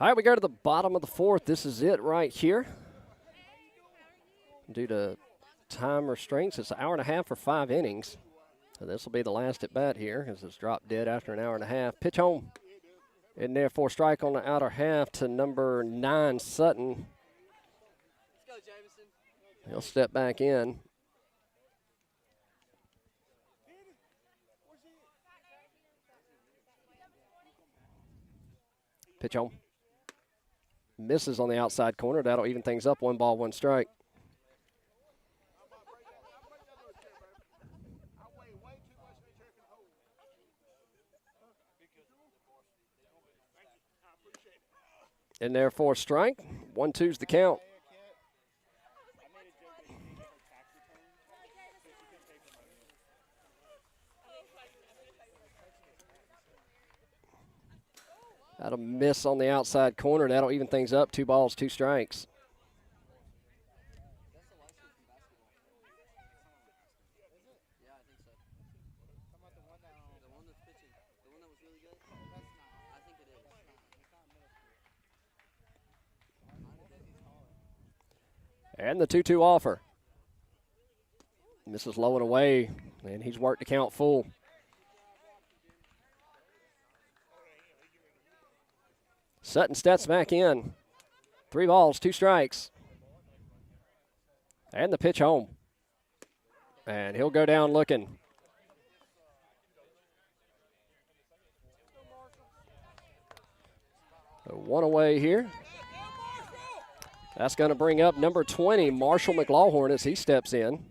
All right, we go to the bottom of the fourth. This is it right here. Due to time restraints, it's an hour and a half for 5 innings. So this will be the last at bat here as it's dropped dead after an hour and a half. Pitch home. In there for a strike on the outer half to number 9, Sutton. Let's go, Jameson. He'll step back in. Pitch home. Misses on the outside corner. That'll even things up. 1 ball, 1 strike. In there for a strike. 1-2's the count. That'll miss on the outside corner. That'll even things up. 2 balls, 2 strikes. And the 2-2 offer. Misses low and away, and he's worked the count full. Sutton steps back in. 3 balls, 2 strikes. And the pitch home. And he'll go down looking. So 1 away here. That's going to bring up number 20, Marshall McLaughlin, as he steps in.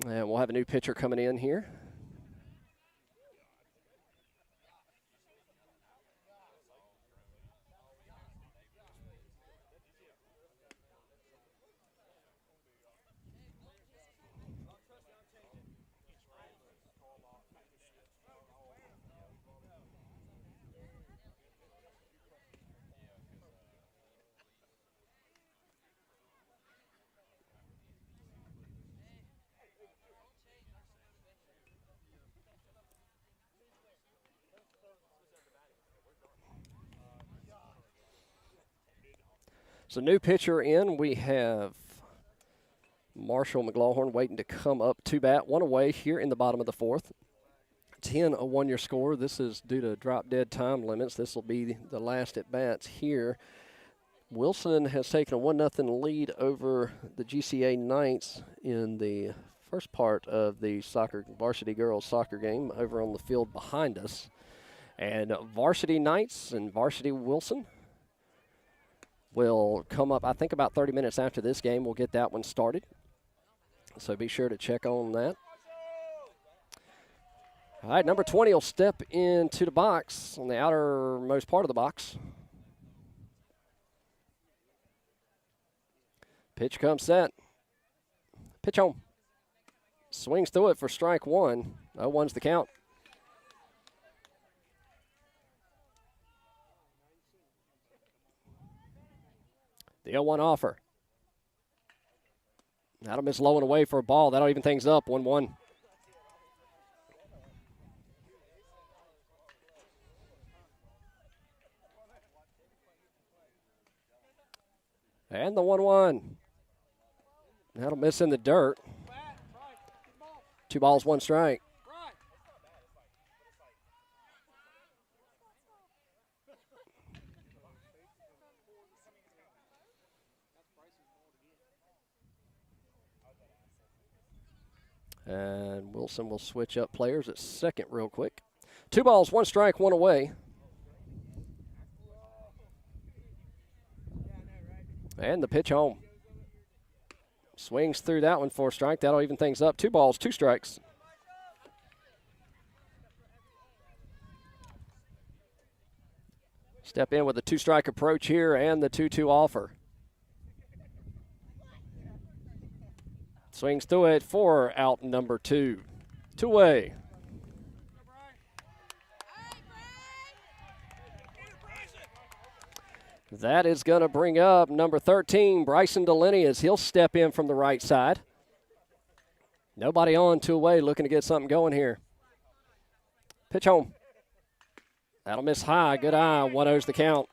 And we'll have a new pitcher coming in here. So new pitcher in, we have Marshall McLaughlin waiting to come up to bat. 1 away here in the bottom of the fourth. 10 a 1-year score. This is due to drop dead time limits. This will be the last at bats here. Wilson has taken a 1-0 lead over the GCA Knights in the first part of the varsity girls soccer game over on the field behind us. And varsity Knights and varsity Wilson will come up, I think, about 30 minutes after this game. We'll get that one started. So be sure to check on that. All right, number 20 will step into the box on the outermost part of the box. Pitch comes set. Pitch home. Swings through it for strike 1. 0-1's the count. The 0-1 offer. That'll miss low and away for a ball. That'll even things up. 1-1. And the 1-1. That'll miss in the dirt. 2 balls, 1 strike. And Wilson will switch up players at second real quick. 2 balls, 1 strike, 1 away. And the pitch home. Swings through that one for a strike. That'll even things up. 2 balls, 2 strikes. Step in with a 2-strike approach here and the 2-2 offer. Swings through it for out number 2. 2 away. That is going to bring up number 13, Bryson Delaney, as he'll step in from the right side. Nobody on, two away, looking to get something going here. Pitch home. That'll miss high. Good eye. 1-0's the count.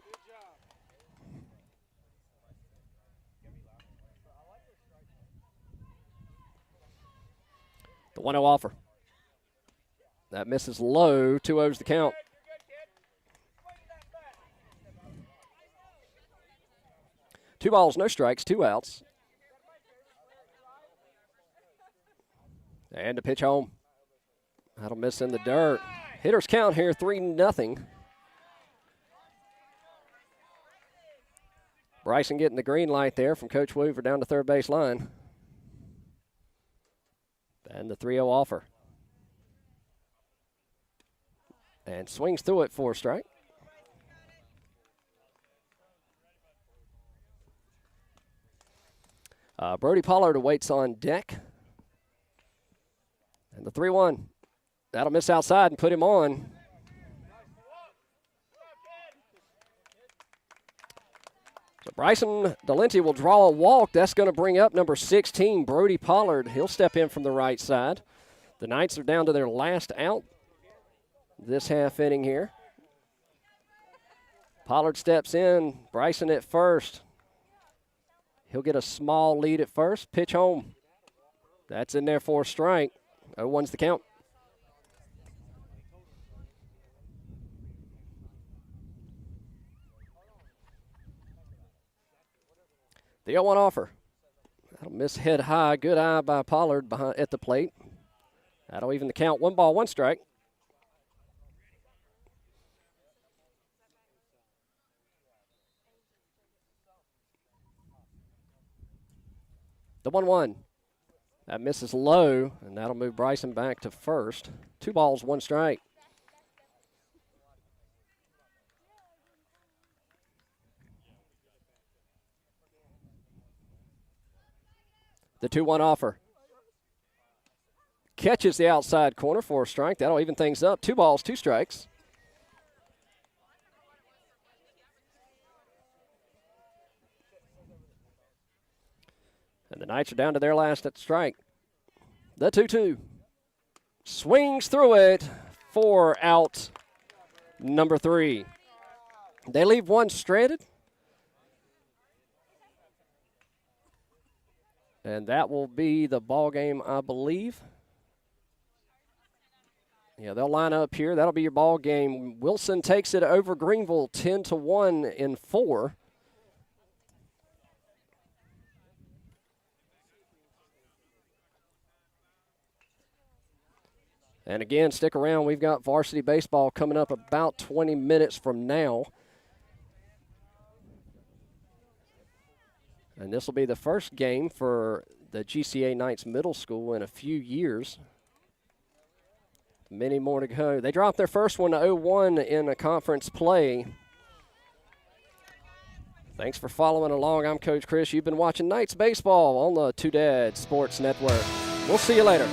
The 1-0 offer. That misses low. 2-0's the count. Two balls, no strikes, two outs. And a pitch home. That'll miss in the dirt. Hitters count here 3-0. Bryson getting the green light there from Coach Weaver down the third base line. And the 3-0 offer. And swings through it for a strike. Brody Pollard awaits on deck. And the 3-1. That'll miss outside and put him on. So Bryson Delaney will draw a walk. That's going to bring up number 16, Brody Pollard. He'll step in from the right side. The Knights are down to their last out this half inning here. Pollard steps in. Bryson at first. He'll get a small lead at first. Pitch home. That's in there for a strike. 0-1's the count. The 0-1 offer. That'll miss head high. Good eye by Pollard behind at the plate. That'll even the count. 1 ball, 1 strike. The 1-1. That misses low, and that'll move Bryson back to first. 2 balls, 1 strike. The 2-1 offer. Catches the outside corner for a strike. That'll even things up. 2 balls, 2 strikes. And the Knights are down to their last at strike. The 2-2. Swings through it for out number 3. They leave one stranded. And that will be the ball game, I believe. Yeah, they'll line up here. That'll be your ball game. Wilson takes it over Greenville 10-1 in 4. And again, stick around. We've got varsity baseball coming up about 20 minutes from now. And this will be the first game for the GCA Knights Middle School in a few years. Many more to go. They dropped their first one to 0-1 in a conference play. Thanks for following along. I'm Coach Chris. You've been watching Knights Baseball on the Two Dad Sports Network. We'll see you later.